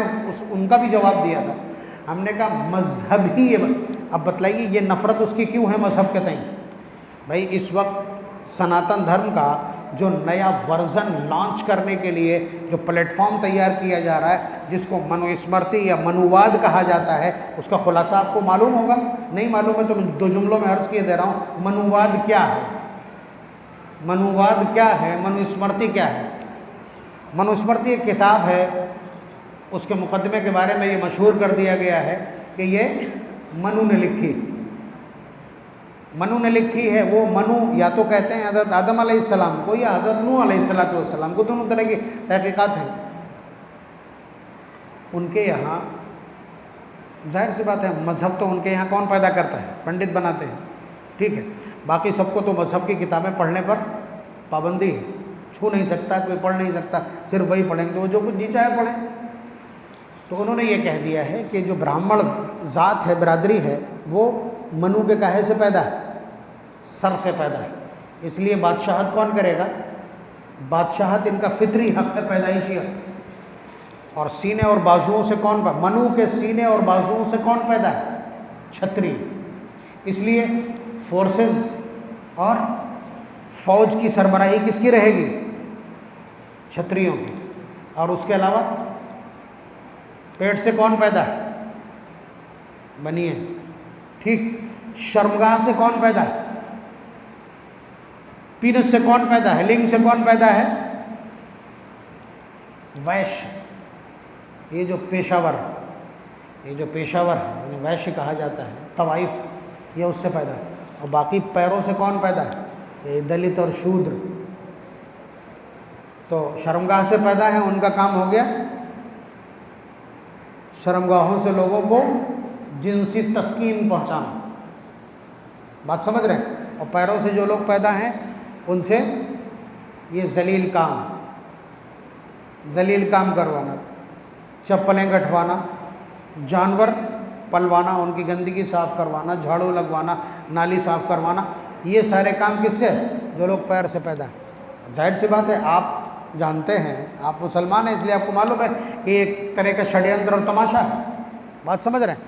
A: उनका भी जवाब दिया था। हमने कहा मज़हब ही ये, अब बतलाइए ये नफ़रत उसकी क्यों है मज़हब के तई? भाई इस वक्त सनातन धर्म का जो नया वर्ज़न लॉन्च करने के लिए जो प्लेटफॉर्म तैयार किया जा रहा है, जिसको मनुस्मृति या मनुवाद कहा जाता है, उसका खुलासा आपको मालूम होगा। नहीं मालूम है तो मैं 2 जुमलों में अर्ज़ किए दे रहा हूँ। मनुवाद क्या है? मनुवाद क्या है? मनुस्मृति क्या है? मनुस्मृति एक किताब है, उसके मुकदमे के बारे में ये मशहूर कर दिया गया है कि ये मनु ने लिखी। मनु ने लिखी है। वो मनु या तो कहते हैं हज़रत आदम अलैहिस्सलाम को या हज़रत नूह अलैहिस्सलाम को, दोनों तरह की तहकीकात हैं। उनके यहाँ जाहिर सी बात है, मज़हब तो उनके यहाँ कौन पैदा करता है? पंडित बनाते हैं, ठीक है। बाकी सबको तो मज़हब की किताबें पढ़ने पर पाबंदी है, छू नहीं सकता, कोई पढ़ नहीं सकता, सिर्फ वही पढ़ेंगे तो वो जो कुछ जी चाहे पढ़ें। तो उन्होंने ये कह दिया है कि जो ब्राह्मण ज़ात है, बरादरी है, वो मनु के काहे से पैदा है? सर से पैदा है। इसलिए बादशाहत कौन करेगा? बादशाहत इनका फितरी हक़ है, पैदाइशी हक़। और सीने और बाजुओं से कौन पैदा? मनु के सीने और बाजुओं से कौन पैदा है? क्षत्रिय। इसलिए फोर्सेस और फौज की सरबराही किसकी रहेगी? क्षत्रियों की। और उसके अलावा पेट से कौन पैदा है? बनिए, ठीक। शर्मगाह से कौन पैदा है? पीनस से कौन पैदा है? लिंग से कौन पैदा है? वैश्य। ये जो पेशावर है, उन्हें वैश्य कहा जाता है। तवाइफ, ये उससे पैदा है। और बाकी पैरों से कौन पैदा है? ये दलित और शूद्र। तो शर्मगाह से पैदा है, उनका काम हो गया शर्मगाहों से लोगों को जिनसी तस्कीन पहुंचाना। बात समझ रहे हैं? और पैरों से जो लोग पैदा हैं उनसे ये जलील काम करवाना, चप्पलें गठवाना, जानवर पलवाना, उनकी गंदगी साफ़ करवाना, झाड़ू लगवाना, नाली साफ़ करवाना, ये सारे काम किससे? जो लोग पैर से पैदा है। जाहिर सी बात है, आप जानते हैं, आप मुसलमान हैं इसलिए आपको मालूम है कि एक तरह का षड्यंत्र और तमाशा है, बात समझ रहे हैं।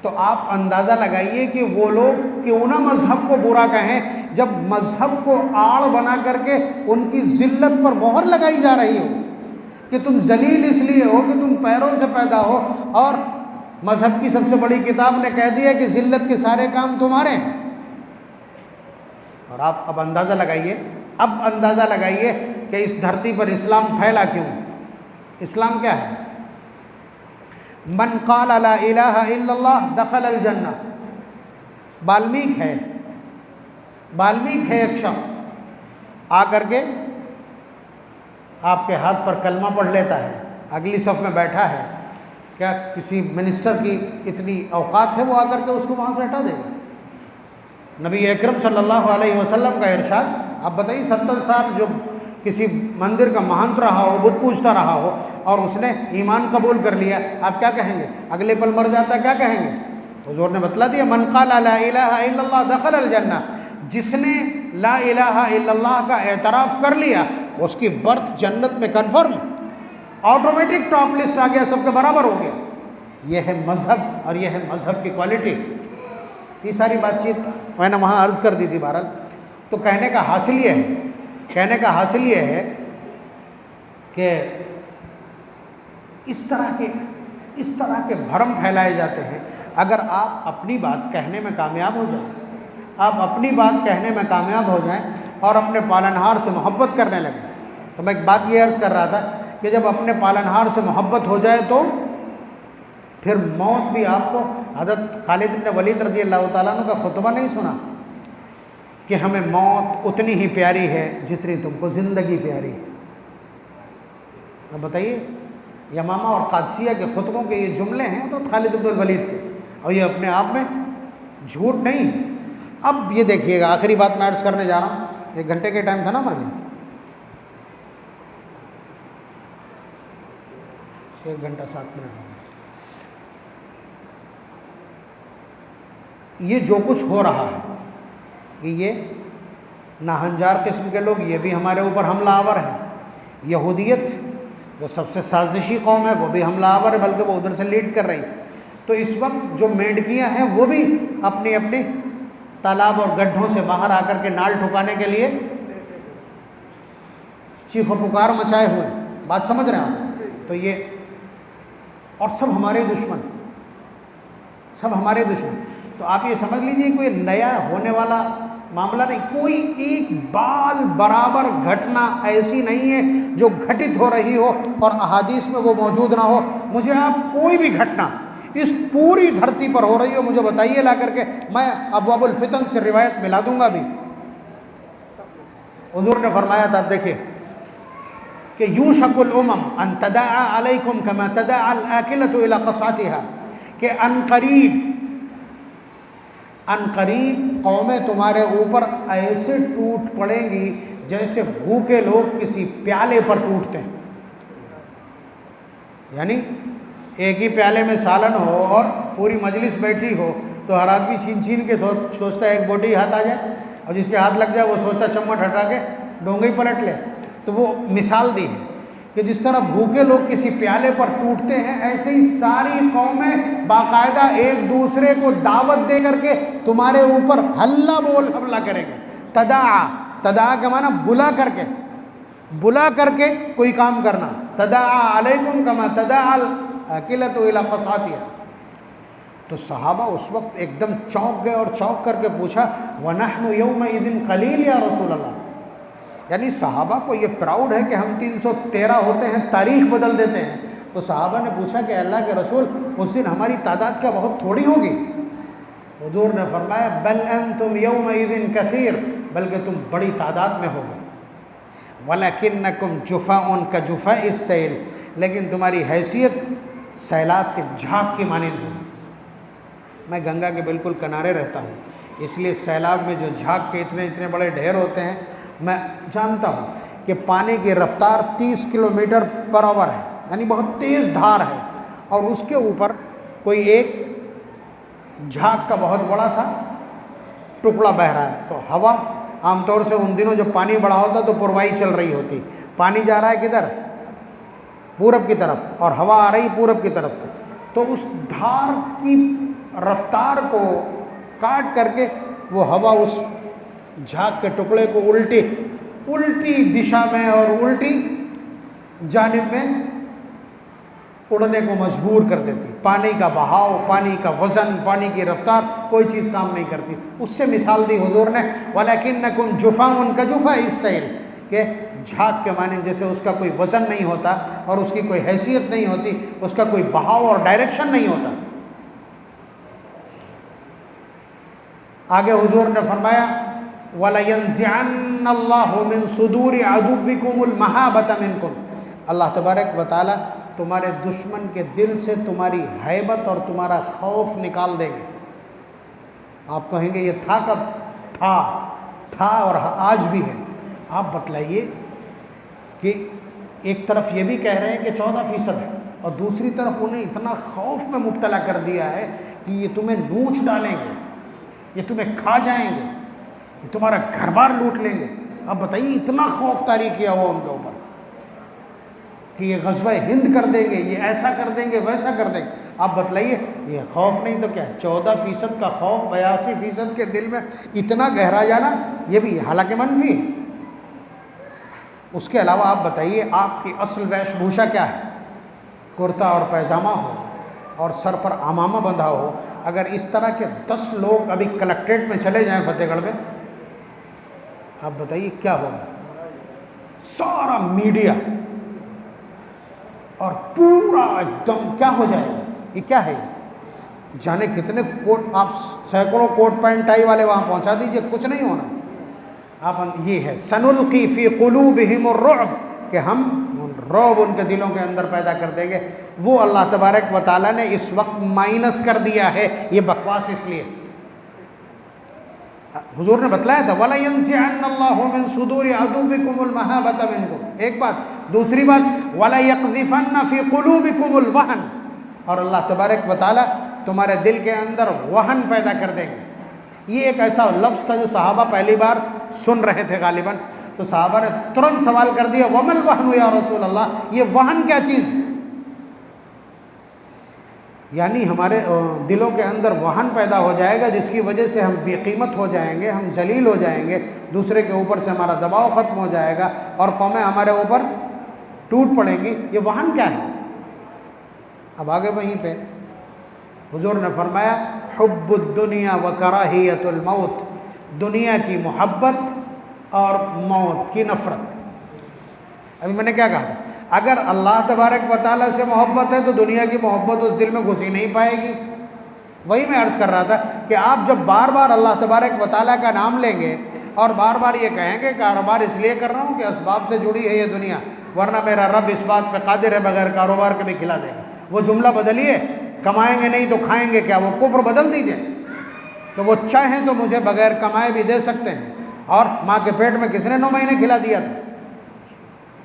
A: तो आप अंदाज़ा लगाइए कि वो लोग क्यों ना मज़हब को बुरा कहें, जब मज़हब को आड़ बना करके उनकी ज़िल्लत पर मोहर लगाई जा रही हो कि तुम जलील इसलिए हो कि तुम पैरों से पैदा हो, और मज़हब की सबसे बड़ी किताब ने कह दिया कि ज़िल्लत के सारे काम तुम्हारे हैं। और आप अब अंदाज़ा लगाइए कि इस धरती पर इस्लाम फैला क्यों। इस्लाम क्या है? मन क़ाल ला इलाहा इल्लल्लाह दखल अल जन्नह। वाल्मीकि है एक शख्स आकर के आपके हाथ पर कलमा पढ़ लेता है, अगली सफ़ में बैठा है, क्या किसी मिनिस्टर की इतनी औकात है वो आकर के उसको वहाँ से हटा देगा? नबी अकरम सल्लल्लाहु अलैहि वसल्लम का इरशाद, आप बताइए 70 साल जो किसी मंदिर का महंत रहा हो, बुत पूजता रहा हो, और उसने ईमान कबूल कर लिया, आप क्या कहेंगे? अगले पल मर जाता क्या कहेंगे? हुज़ूर ने बतला दिया, मन क़ाल ला इलाहा इल्लल्लाह दखल अल जन्नह। जिसने ला इलाहा इल्लल्लाह का एतराफ़ कर लिया उसकी बर्थ जन्नत में कन्फर्म, ऑटोमेटिक टॉप लिस्ट आ गया, सबके बराबर हो गया। यह है मज़हब और यह है मज़हब की क्वालिटी। ये सारी बातचीत मैंने वहाँ अर्ज़ कर दी थी बहरहाल। तो कहने का हासिल ये है कि इस तरह के भ्रम फैलाए जाते हैं। अगर आप अपनी बात कहने में कामयाब हो जाएं, और अपने पालनहार से मोहब्बत करने लगें, तो मैं एक बात ये अर्ज़ कर रहा था कि जब अपने पालनहार से मोहब्बत हो जाए तो फिर मौत भी आपको, हज़रत खालिद इब्न वलीद रज़ी अल्लाह ताला अन्हु का खुतबा नहीं सुना कि हमें मौत उतनी ही प्यारी है जितनी तुमको ज़िंदगी प्यारी है? अब बताइए, यमामा और क़ादसिया के खुतबों के ये जुमले हैं तो खालिद इब्न वलीद के, और ये अपने आप में झूठ नहीं है। अब ये देखिएगा, आखिरी बात मैं अर्ज़ करने जा रहा हूँ, 1 घंटे के टाइम था ना हमारे लिए, 1 घंटा 7 मिनट हो गए। ये जो कुछ हो रहा है कि ये नाहंजार किस्म के लोग, ये भी हमारे ऊपर हमलावर हैं। यहूदियत जो सबसे साजिशी कौम है वो भी हमलावर है, बल्कि वो उधर से लीड कर रही। तो इस वक्त जो मेंढकियां हैं वो भी अपनी अपनी तालाब और गड्ढों से बाहर आकर के नाल ठुकाने के लिए चीखो पुकार मचाए हुए हैं। बात समझ रहे हैं आप? तो ये, और सब हमारे दुश्मन। तो आप ये समझ लीजिए कोई नया होने वाला मामला नहीं, कोई एक बाल बराबर घटना ऐसी नहीं है जो घटित हो रही हो और अहादीस में वो मौजूद ना हो। मुझे आप कोई भी घटना इस पूरी धरती पर हो रही हो मुझे बताइए ला करके, मैं अबवाबुल फितन से रिवायत मिला दूंगा भी। हुजूर ने फरमाया था, देखिए कि यूशकुल उमम अन तदाअ अलैकुम कमा तदाअ अल आकिलतु इला क़सातिहा, कि अनकरीब कौमें तुम्हारे ऊपर ऐसे टूट पड़ेंगी जैसे भूखे लोग किसी प्याले पर टूटते हैं। यानी एक ही प्याले में सालन हो और पूरी मजलिस बैठी हो तो हर आदमी छीन छीन के सोचता है एक बोटी हाथ आ जाए, और जिसके हाथ लग जाए वो सोचता चम्मच हटा के डोंगे पलट ले। तो वो मिसाल दी है कि जिस तरह भूखे लोग किसी प्याले पर टूटते हैं, ऐसे ही सारी कौमें बाकायदा एक दूसरे को दावत दे करके तुम्हारे ऊपर हल्ला बोल हमला करेंगे। तदा का माना बुला करके कोई काम करना। तदा अलैकुम कमा तदा अल आकिलतु इला क़सातिहा। तो सहाबा उस वक्त एकदम चौंक गए और चौंक करके पूछा, वनहनु यौमइज़िन क़लील या रसूल अल्लाह। यानी सहाबा को ये प्राउड है कि हम 313 होते हैं, तारीख बदल देते हैं। तो सहाबा ने पूछा कि अल्लाह के रसूल उस दिन हमारी तादाद क्या बहुत थोड़ी होगी? हुजूर ने फरमाया, बल अंतुम यौमइज़िन कसीर, बल्कि तुम बड़ी तादाद में होगे। वलकिन्नकुम जुफ़ाउन का जुफ़ाइस सैल, लेकिन तुम्हारी हैसियत सैलाब के झाग की मानिंद होगी। मैं गंगा के बिल्कुल किनारे रहता हूँ, इसलिए सैलाब में जो झाग के इतने बड़े ढेर होते हैं, मैं जानता हूँ कि पानी की रफ्तार 30 किलोमीटर पर आवर है, यानी बहुत तेज़ धार है, और उसके ऊपर कोई एक झाग का बहुत बड़ा सा टुकड़ा बह रहा है। तो हवा आमतौर से उन दिनों जब पानी बड़ा होता तो पुरवाई चल रही होती, पानी जा रहा है किधर, पूरब की तरफ, और हवा आ रही पूरब की तरफ से, तो उस धार की रफ्तार को काट करके वो हवा उस झाग के टुकड़े को उल्टी दिशा में और उल्टी जानिब में उड़ने को मजबूर कर देती। पानी का बहाव, पानी का वज़न, पानी की रफ्तार, कोई चीज़ काम नहीं करती। उससे मिसाल दी हुजूर ने, वलाकिन्नकुम जुफ़ाउन कजुफ़ाइस सैल, के झाग के माने जैसे उसका कोई वज़न नहीं होता और उसकी कोई हैसियत नहीं होती, उसका कोई बहाव और डायरेक्शन नहीं होता। आगे हुजूर ने फरमाया, वलयंज़िअन्नल्लाहु मिन सुदूरि अदुव्विकुमुल महाबत मिनकुम, अल्लाह तबारक व तआला तुम्हारे दुश्मन के दिल से तुम्हारी हैबत और तुम्हारा खौफ निकाल देंगे। आप कहेंगे ये था कब? था और आज भी है। आप बतलाइए कि एक तरफ ये भी कह रहे हैं कि 14% है और दूसरी तरफ उन्हें इतना खौफ में मुब्तला कर दिया है कि ये तुम्हें नोच डालेंगे, ये तुम्हें खा जाएंगे, ये तुम्हारा घर बार लूट लेंगे। अब बताइए, इतना खौफ तारी किया हुआ उनके ऊपर कि ये ग़ज़वा हिंद कर देंगे, ये ऐसा कर देंगे, वैसा कर देंगे। आप बतलाइए, ये खौफ नहीं तो क्या? 14% का खौफ 82% के दिल में इतना गहरा जाना, ये भी हालांकि मनफी है। उसके अलावा आप बताइए, आपकी असल वेशभूषा क्या है? कुर्ता और पैजामा हो और सर पर अमामा बंधा हो। अगर इस तरह के 10 लोग अभी कलेक्ट्रेट में चले जाएं फतेहगढ़ में, आप बताइए क्या होगा? सारा मीडिया और पूरा एकदम क्या हो जाएगा? ये क्या है? जाने कितने कोट, आप सैकड़ों कोट पैंट टाई वाले वहाँ पहुँचा दीजिए, कुछ नहीं होना। आप ये है सनुल्की फ़ी क़ुलूबिहिमुर रुअब, कि हम रौब उनके दिलों के अंदर पैदा कर देंगे। वो अल्लाह तबारक व तआला ने इस वक्त माइनस कर दिया है। ये बकवास इसलिए हुजूर ने बतलाया था, वला यंज़िअन्नल्लाहु मिन सुदूरि अदुव्विकुमुल महाबत मिनकुम, एक बात। दूसरी बात, वला यक़ज़िफ़न्न फ़ी क़ुलूबिकुमुल वहन, और अल्लाह तबारक व तआला तुम्हारे दिल के अंदर वहन पैदा कर देंगे। ये एक ऐसा लफ्ज़ था जो सहाबा पहली बार सुन रहे थे गालिबन, तो सहाबा ने तुरंत सवाल कर दिया, वमल वहन या रसूल अल्लाह, ये वहन क्या चीज़? यानी हमारे दिलों के अंदर वहन पैदा हो जाएगा जिसकी वजह से हम बेकीमत हो जाएंगे, हम जलील हो जाएंगे, दूसरे के ऊपर से हमारा दबाव ख़त्म हो जाएगा और कौमें हमारे ऊपर टूट पड़ेंगी। ये वहन क्या है? अब आगे वहीं पे हुजूर ने फरमाया, हुब्बुद दुनिया व कराहियतुल मौत, दुनिया की मोहब्बत और मौत की नफ़रत। अभी मैंने क्या कहा था? अगर अल्लाह तबारक व तआला से मोहब्बत है तो दुनिया की मोहब्बत उस दिल में घुस ही नहीं पाएगी। वही मैं अर्ज़ कर रहा था कि आप जब बार बार अल्लाह तबारक व तआला का नाम लेंगे और बार बार ये कहेंगे कारोबार इसलिए कर रहा हूँ कि असबाब से जुड़ी है ये दुनिया, वरना मेरा रब इस बात पे कादिर है बगैर कारोबार के भी खिला देगा। वो जुमला बदलिए, कमाएंगे नहीं तो खाएंगे क्या? वो कुफ्र बदल दीजिए, तो वो चाहें तो मुझे बगैर कमाए भी दे सकते हैं। और माँ के पेट में किसने 9 महीने खिला दिया था?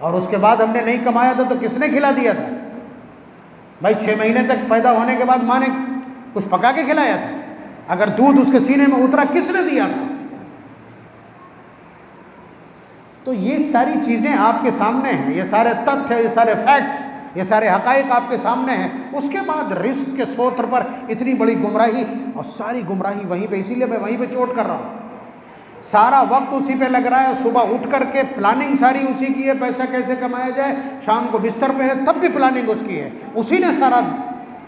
A: और उसके बाद हमने नहीं कमाया था तो किसने खिला दिया था? भाई 6 महीने तक पैदा होने के बाद माँ ने कुछ पका के खिलाया था? अगर दूध उसके सीने में उतरा किसने दिया था? तो ये सारी चीज़ें आपके सामने हैं, ये सारे तथ्य, ये सारे फैक्ट्स, ये सारे हक़ाइक़ आपके सामने हैं। उसके बाद रिस्क के सोत्र पर इतनी बड़ी गुमराही, और सारी गुमराही वहीं पे, इसीलिए मैं वहीं पे चोट कर रहा हूँ। सारा वक्त उसी पे लग रहा है, सुबह उठ कर के प्लानिंग सारी उसी की है, पैसा कैसे कमाया जाए, शाम को बिस्तर पे है तब भी प्लानिंग उसकी है, उसी ने सारा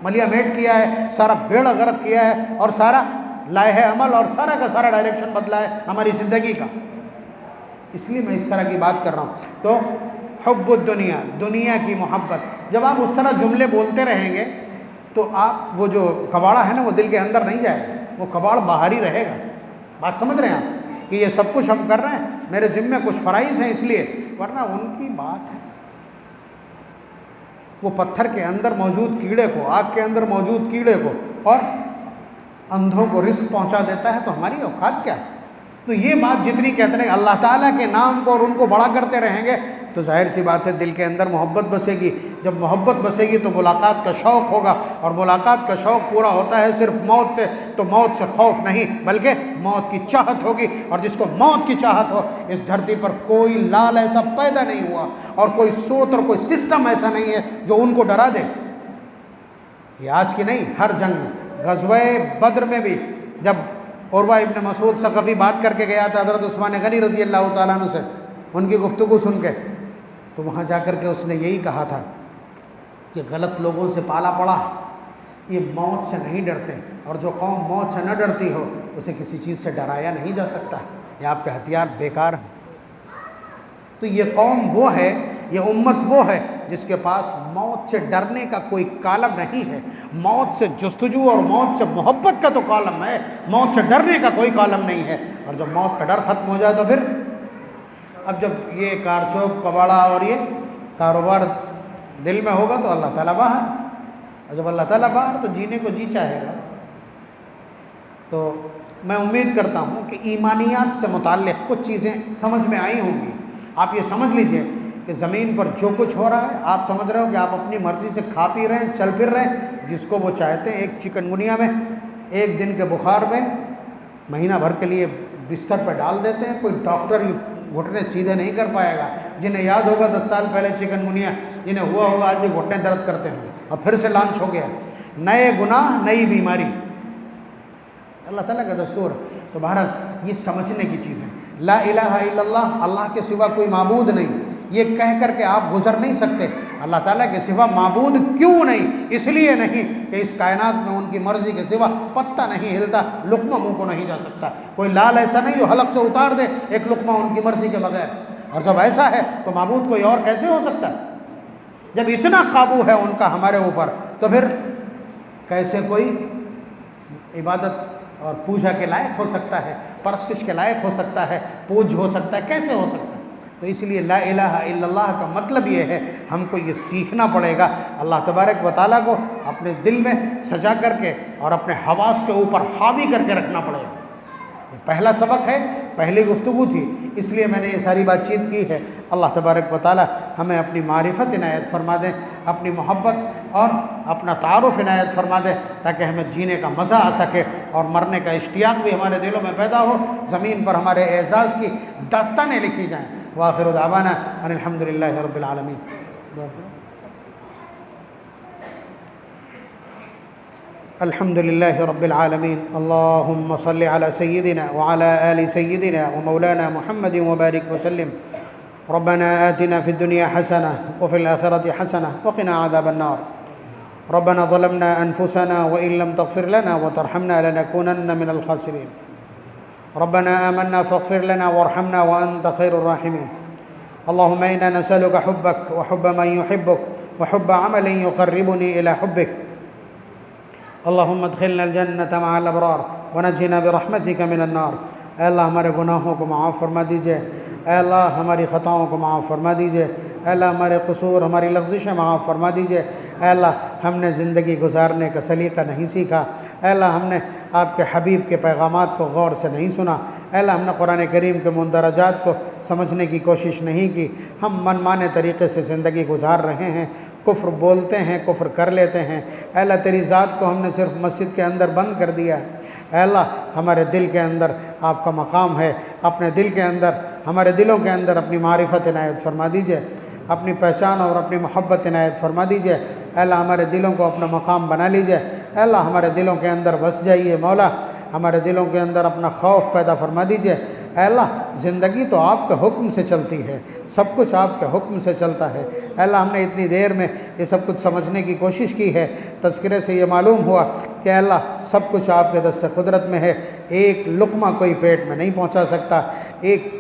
A: मलिया मेट किया है, सारा बेड़ा गर्क किया है और सारा लाए अमल और सारा का सारा डायरेक्शन बदला है हमारी ज़िंदगी का। इसलिए मैं इस तरह की बात कर रहा हूँ। तो हुब्बुद दुनिया, दुनिया की मोहब्बत, जब आप उस तरह जुमले बोलते रहेंगे तो आप वो जो कबाड़ा है ना वो दिल के अंदर नहीं जाएगा, वो कबाड़ बाहर ही रहेगा। बात समझ रहे हैं आप कि ये सब कुछ हम कर रहे हैं, मेरे ज़िम्मे कुछ फ़राइज़ हैं इसलिए, वरना उनकी बात है। वो पत्थर के अंदर मौजूद कीड़े को, आग के अंदर मौजूद कीड़े को और अंधों को रिस्क पहुंचा देता है, तो हमारी औकात क्या है? तो ये बात जितनी कहते हैं अल्लाह ताला के नाम को और उनको बड़ा करते रहेंगे तो जाहिर सी बात है दिल के अंदर मोहब्बत बसेगी। जब मोहब्बत बसेगी तो मुलाकात का शौक़ होगा, और मुलाकात का शौक़ पूरा होता है सिर्फ मौत से, तो मौत से खौफ नहीं बल्कि मौत की चाहत होगी। और जिसको मौत की चाहत हो, इस धरती पर कोई लाल ऐसा पैदा नहीं हुआ और कोई सोच और कोई सिस्टम ऐसा नहीं है जो उनको डरा दे। ये आज की नहीं, हर जंग में, ग़ज़वे बद्र में भी जब उर्वा इब्न मसूद सकफ़ी बात करके गया था हज़रत उस्मान गनी रज़ी अल्लाह तआला अन्हु से, उनकी गुफ्तगू सुन के, तो वहाँ जा कर के उसने यही कहा था कि गलत लोगों से पाला पड़ा, ये मौत से नहीं डरते, और जो कौम मौत से न डरती हो उसे किसी चीज़ से डराया नहीं जा सकता। ये आपके हथियार बेकार हैं। तो ये कौम वो है, ये उम्मत वो है जिसके पास मौत से डरने का कोई कालम नहीं है। मौत से जस्तजू और मौत से मोहब्बत का तो कालम है, मौत से डरने का कोई कालम नहीं है। और जब मौत का डर ख़त्म हो जाए तो फिर, अब जब ये कारचौक कबाड़ा और ये कारोबार दिल में होगा तो अल्लाह ताला बाहर, और जब अल्लाह ताला बाहर तो जीने को जी चाहेगा। तो मैं उम्मीद करता हूँ कि ईमानियात से मुताल्लिक़ कुछ चीज़ें समझ में आई होंगी। आप ये समझ लीजिए कि ज़मीन पर जो कुछ हो रहा है, आप समझ रहे हो कि आप अपनी मर्ज़ी से खा पी रहे हैं, चल फिर रहे हैं जिसको वो चाहते हैं। एक चिकनगुनिया में, एक दिन के बुखार में महीना भर के लिए बिस्तर पर डाल देते हैं। कोई डॉक्टर ही घुटने सीधे नहीं कर पाएगा। जिन्हें याद होगा 10 साल पहले चिकनगुनिया जिन्हें हुआ होगा, आज भी घुटने दर्द करते होंगे, और फिर से लॉन्च हो गया। नए गुनाह, नई बीमारी, अल्लाह ताला का दस्तूर। तो बहरहाल ये समझने की चीज़ें, ला इलाहा इल्लल्लाह, अल्लाह के सिवा कोई माबूद नहीं, ये कह कर के आप गुजर नहीं सकते। अल्लाह ताला के सिवा माबूद क्यों नहीं? इसलिए नहीं कि इस कायनात में उनकी मर्ज़ी के सिवा पत्ता नहीं हिलता, लुक़मा मुँह को नहीं जा सकता। कोई लाल ऐसा नहीं जो हलक से उतार दे एक लुक़मा उनकी मर्ज़ी के बगैर। और जब ऐसा है तो माबूद कोई और कैसे हो सकता है? जब इतना काबू है उनका हमारे ऊपर, तो फिर कैसे कोई इबादत और पूजा के लायक हो सकता है, परस्तिश के लायक हो सकता है, पूज हो सकता है? कैसे हो सकता है? तो इसलिए ला इलाहा इल्लल्लाह का मतलब ये है, हमको ये सीखना पड़ेगा अल्लाह तबारक व तआला को अपने दिल में सजा करके और अपने हवास के ऊपर हावी करके रखना पड़ेगा। ये पहला सबक है, पहली गुफ्तगू थी, इसलिए मैंने ये सारी बातचीत की है। अल्लाह तबारक व तआला हमें अपनी मारिफत इनायत फरमा दें, अपनी मोहब्बत और अपना तारुफ इनायत फरमा दें, ताकि हमें जीने का मज़ा आ सके और मरने का इश्तियाक भी हमारे दिलों में पैदा हो, ज़मीन पर हमारे एज़ाज़ की दास्तानें लिखी जाएँ। वाखिर दावाना अनिल हम्दुलिल्लाहि रब्बिल आलमीन। अल्हम्दुलिल्लाहि रब्बिल आलमीन। अल्लाहुम्मा सल्लि अला सय्यिदिना व अला आलि सय्यिदिना व मौलाना मुहम्मदिन व बारिक व सल्लिम। रब्बना आतिना फिद दुनिया हसना व फिल आखिरति हसना व क़िना अज़ाबन नार। रब्बना ज़लमना अनफुसना व इन लम तग़फ़िर लना व तरहमना लनकूनन्न मिनल ख़ासिरीन। रब्बना आमन्ना फ़ग़फ़िर लना वरहमना व अन्त ख़ैरुर राहिमीन। अल्लाहुम्मा इन्ना नसअलुका हुब्बक व हुब्ब मन युहिब्बुक व हुब्ब अमलिन युक़र्रिबुनी इला हुब्बिक। अल्लाहुम्मा अदखिलनल जन्नता मअल अबरार व नज्जिना बिरहमतिका मिनन नार। ऐ अल्लाह हमारे गुनाहों को माफ़ फरमा दीजिए, ऐ अल्लाह हमारी ख़ताओं को माफ़ फरमा दीजिए, ऐ अल्लाह हमारे कसूर, हमारी लग़्ज़िशें माफ़ फरमा दीजिए। ऐ अल्लाह हमने ज़िंदगी गुजारने का सलीक़ा नहीं सीखा, ऐ अल्लाह हमने आपके हबीब के पैगामात को गौर से नहीं सुना, ऐ अल्लाह हमने कुरान करीम के मुंदरजात को समझने की कोशिश नहीं की, हम मनमाने तरीक़े से ज़िंदगी गुजार रहे हैं, कुफ्र बोलते हैं, कुफ्र कर लेते हैं। ऐ अल्लाह तेरी ज़ात को हमने सिर्फ़ मस्जिद के अंदर बंद कर दिया है। ऐ अल्लाह हमारे दिल के अंदर आपका मकाम है, अपने दिल के अंदर, हमारे दिलों के अंदर अपनी मारिफत इनायत फरमा दीजिए, अपनी पहचान और अपनी मोहब्बत इनायत फरमा दीजिए। ऐ अल्लाह हमारे दिलों को अपना मकाम बना लीजिए। ऐ अल्लाह हमारे दिलों के अंदर बस जाइए मौला, हमारे दिलों के अंदर अपना खौफ पैदा फरमा दीजिए। ऐ अल्लाह ज़िंदगी तो आपके हुक्म से चलती है, सब कुछ आपके हुक्म से चलता है। ऐ अल्लाह हमने इतनी देर में ये सब कुछ समझने की कोशिश की है, तज़किरे से ये मालूम हुआ कि अल्लाह सब कुछ आपके दस्त कुदरत में है। एक लुक़मा कोई पेट में नहीं पहुँचा सकता, एक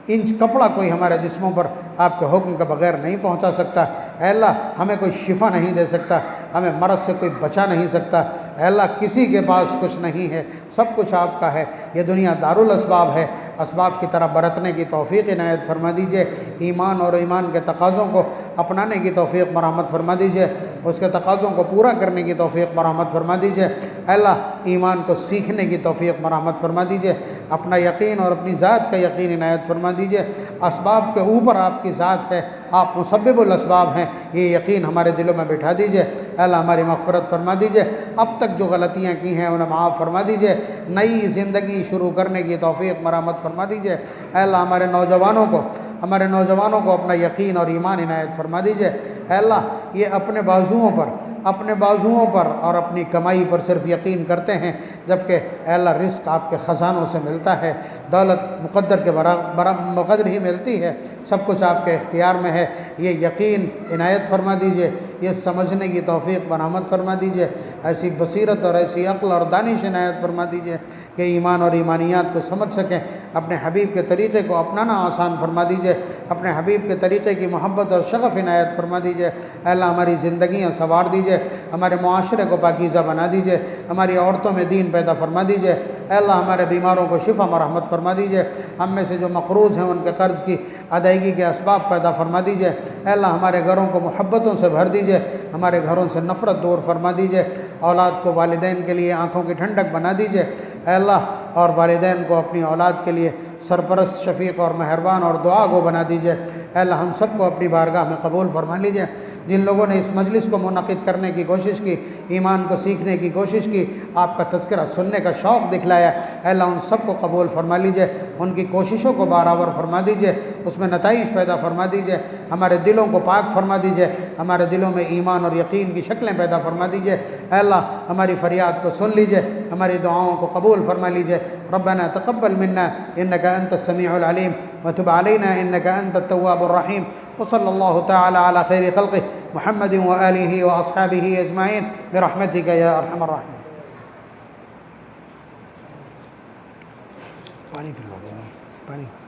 A: इंच कपड़ा कोई हमारे जिस्मों पर आपके हुक्म के बगैर नहीं पहुंचा सकता। ऐ अल्लाह हमें कोई शिफा नहीं दे सकता, हमें मरज़ से कोई बचा नहीं सकता। ऐ अल्लाह किसी के पास कुछ नहीं है, सब कुछ आपका है। ये दुनिया दारुल असबाब है, असबाब की तरफ बरतने की तौफ़ीक़ इनायत फरमा दीजिए। ईमान और ईमान के तकाज़ों को अपनाने की तौफ़ीक़ मरहमत फरमा दीजिए, उसके तकाज़ों को पूरा करने की तौफ़ीक़ मरहमत फरमा दीजिए। ऐ अल्लाह ईमान को सीखने की तौफ़ीक़ मरहमत फरमा दीजिए, अपना यकीन और अपनी ज़ात का यकीन इनायत फरमा दीजिए। असबाब के ऊपर आपकी आपकी ज़ात है, आप मुसब्बिबुल असबाब हैं, ये यकीन हमारे दिलों में बिठा दीजिए। अल्लाह हमारी मग़फ़िरत फरमा दीजिए, अब तक जो गलतियाँ की हैं उन्हें माफ़ फरमा दीजिए, नई ज़िंदगी शुरू करने की तौफ़ीक़ मरामत फरमा दीजिए। अल्लाह हमारे नौजवानों को अपना यकीन और ईमान इनायत फरमा दीजिए। अल्लाह ये अपने बाजुओं पर और अपनी कमाई पर सिर्फ यकीन करते हैं, जबकि अल्लाह रिज़्क़ आपके ख़ज़ानों से मिलता है, दौलत मुक़द्दर के बक़द्र ही मिलती है, सब कुछ आपके इख्तियार में है। ये यकीन इनायत फरमा दीजिए, ये समझने की तौफ़ीक़ बरामद फरमा दीजिए, ऐसी बसीरत और ऐसी अक़्ल और दानिश इनायत फरमा दीजिए कि ईमान और ईमानियात को समझ सकें। अपने हबीब के तरीक़े को अपनाना आसान फरमा दीजिए, अपने हबीब के तरीक़े की मोहब्बत और शग़फ़ इनायत फरमा दीजिए। अल्लाह हमारी ज़िंदगियाँ संवार दीजिए, हमारे मुआशरे को पाकीज़ा बना दीजिए, हमारी औरतों में दीन पैदा फरमा दीजिए। अल्लाह हमारे बीमारों को शिफ़ा और रहमत फरमा दीजिए, हम में से जो मक़रूज़ हैं उनके कर्ज़ की अदायगी के असबाब पैदा फरमा दीजिए। अल्लाह हमारे घरों को मोहब्बतों से भर दीजिए, हमारे घरों से नफ़रत दूर फरमा दीजिए। औलाद को वालिदैन के लिए आँखों की ठंडक बना दीजिए अल्लाह, और वालिदैन को अपनी औलाद के लिए सरपरस्त, शफ़ीक़ और मेहरबान और दुआ गो बना दीजिए। अल्लाह हम सब को अपनी बारगाह में कबूल फरमा लीजिए। जिन लोगों ने इस मजलिस को मुनक़िद करने की कोशिश की, ईमान को सीखने की कोशिश की, आपका तज़किरा सुनने का शौक़ दिखलाया, अल्लाह उन सब को कबूल फरमा लीजिए, उनकी कोशिशों को बारावर फरमा दीजिए, उसमें नताइज पैदा फरमा दीजिए, हमारे दिलों को पाक फरमा दीजिए, हमारे दिलों में ईमान और यकीन की शक्लें पैदा फरमा दीजिए। अल्लाह हमारी फ़रियाद को सुन लीजिए, हमारी दुआओं को कबूल फरमा लीजिए। रब्बना तक़ब्बल मिन्ना इन्नका अंतस समीउल अलीम व तुब अलैना इन्नका अंतत तव्वाबुर रहीम व सल्लल्लाहु तआला अला खैरि खल्क़िहि मुहम्मदिन व आलिहि व अस्हाबिहि अजमाइन बिरहमतिका या अरहमर राहिमीन। पानी पिलवा देना, पानी।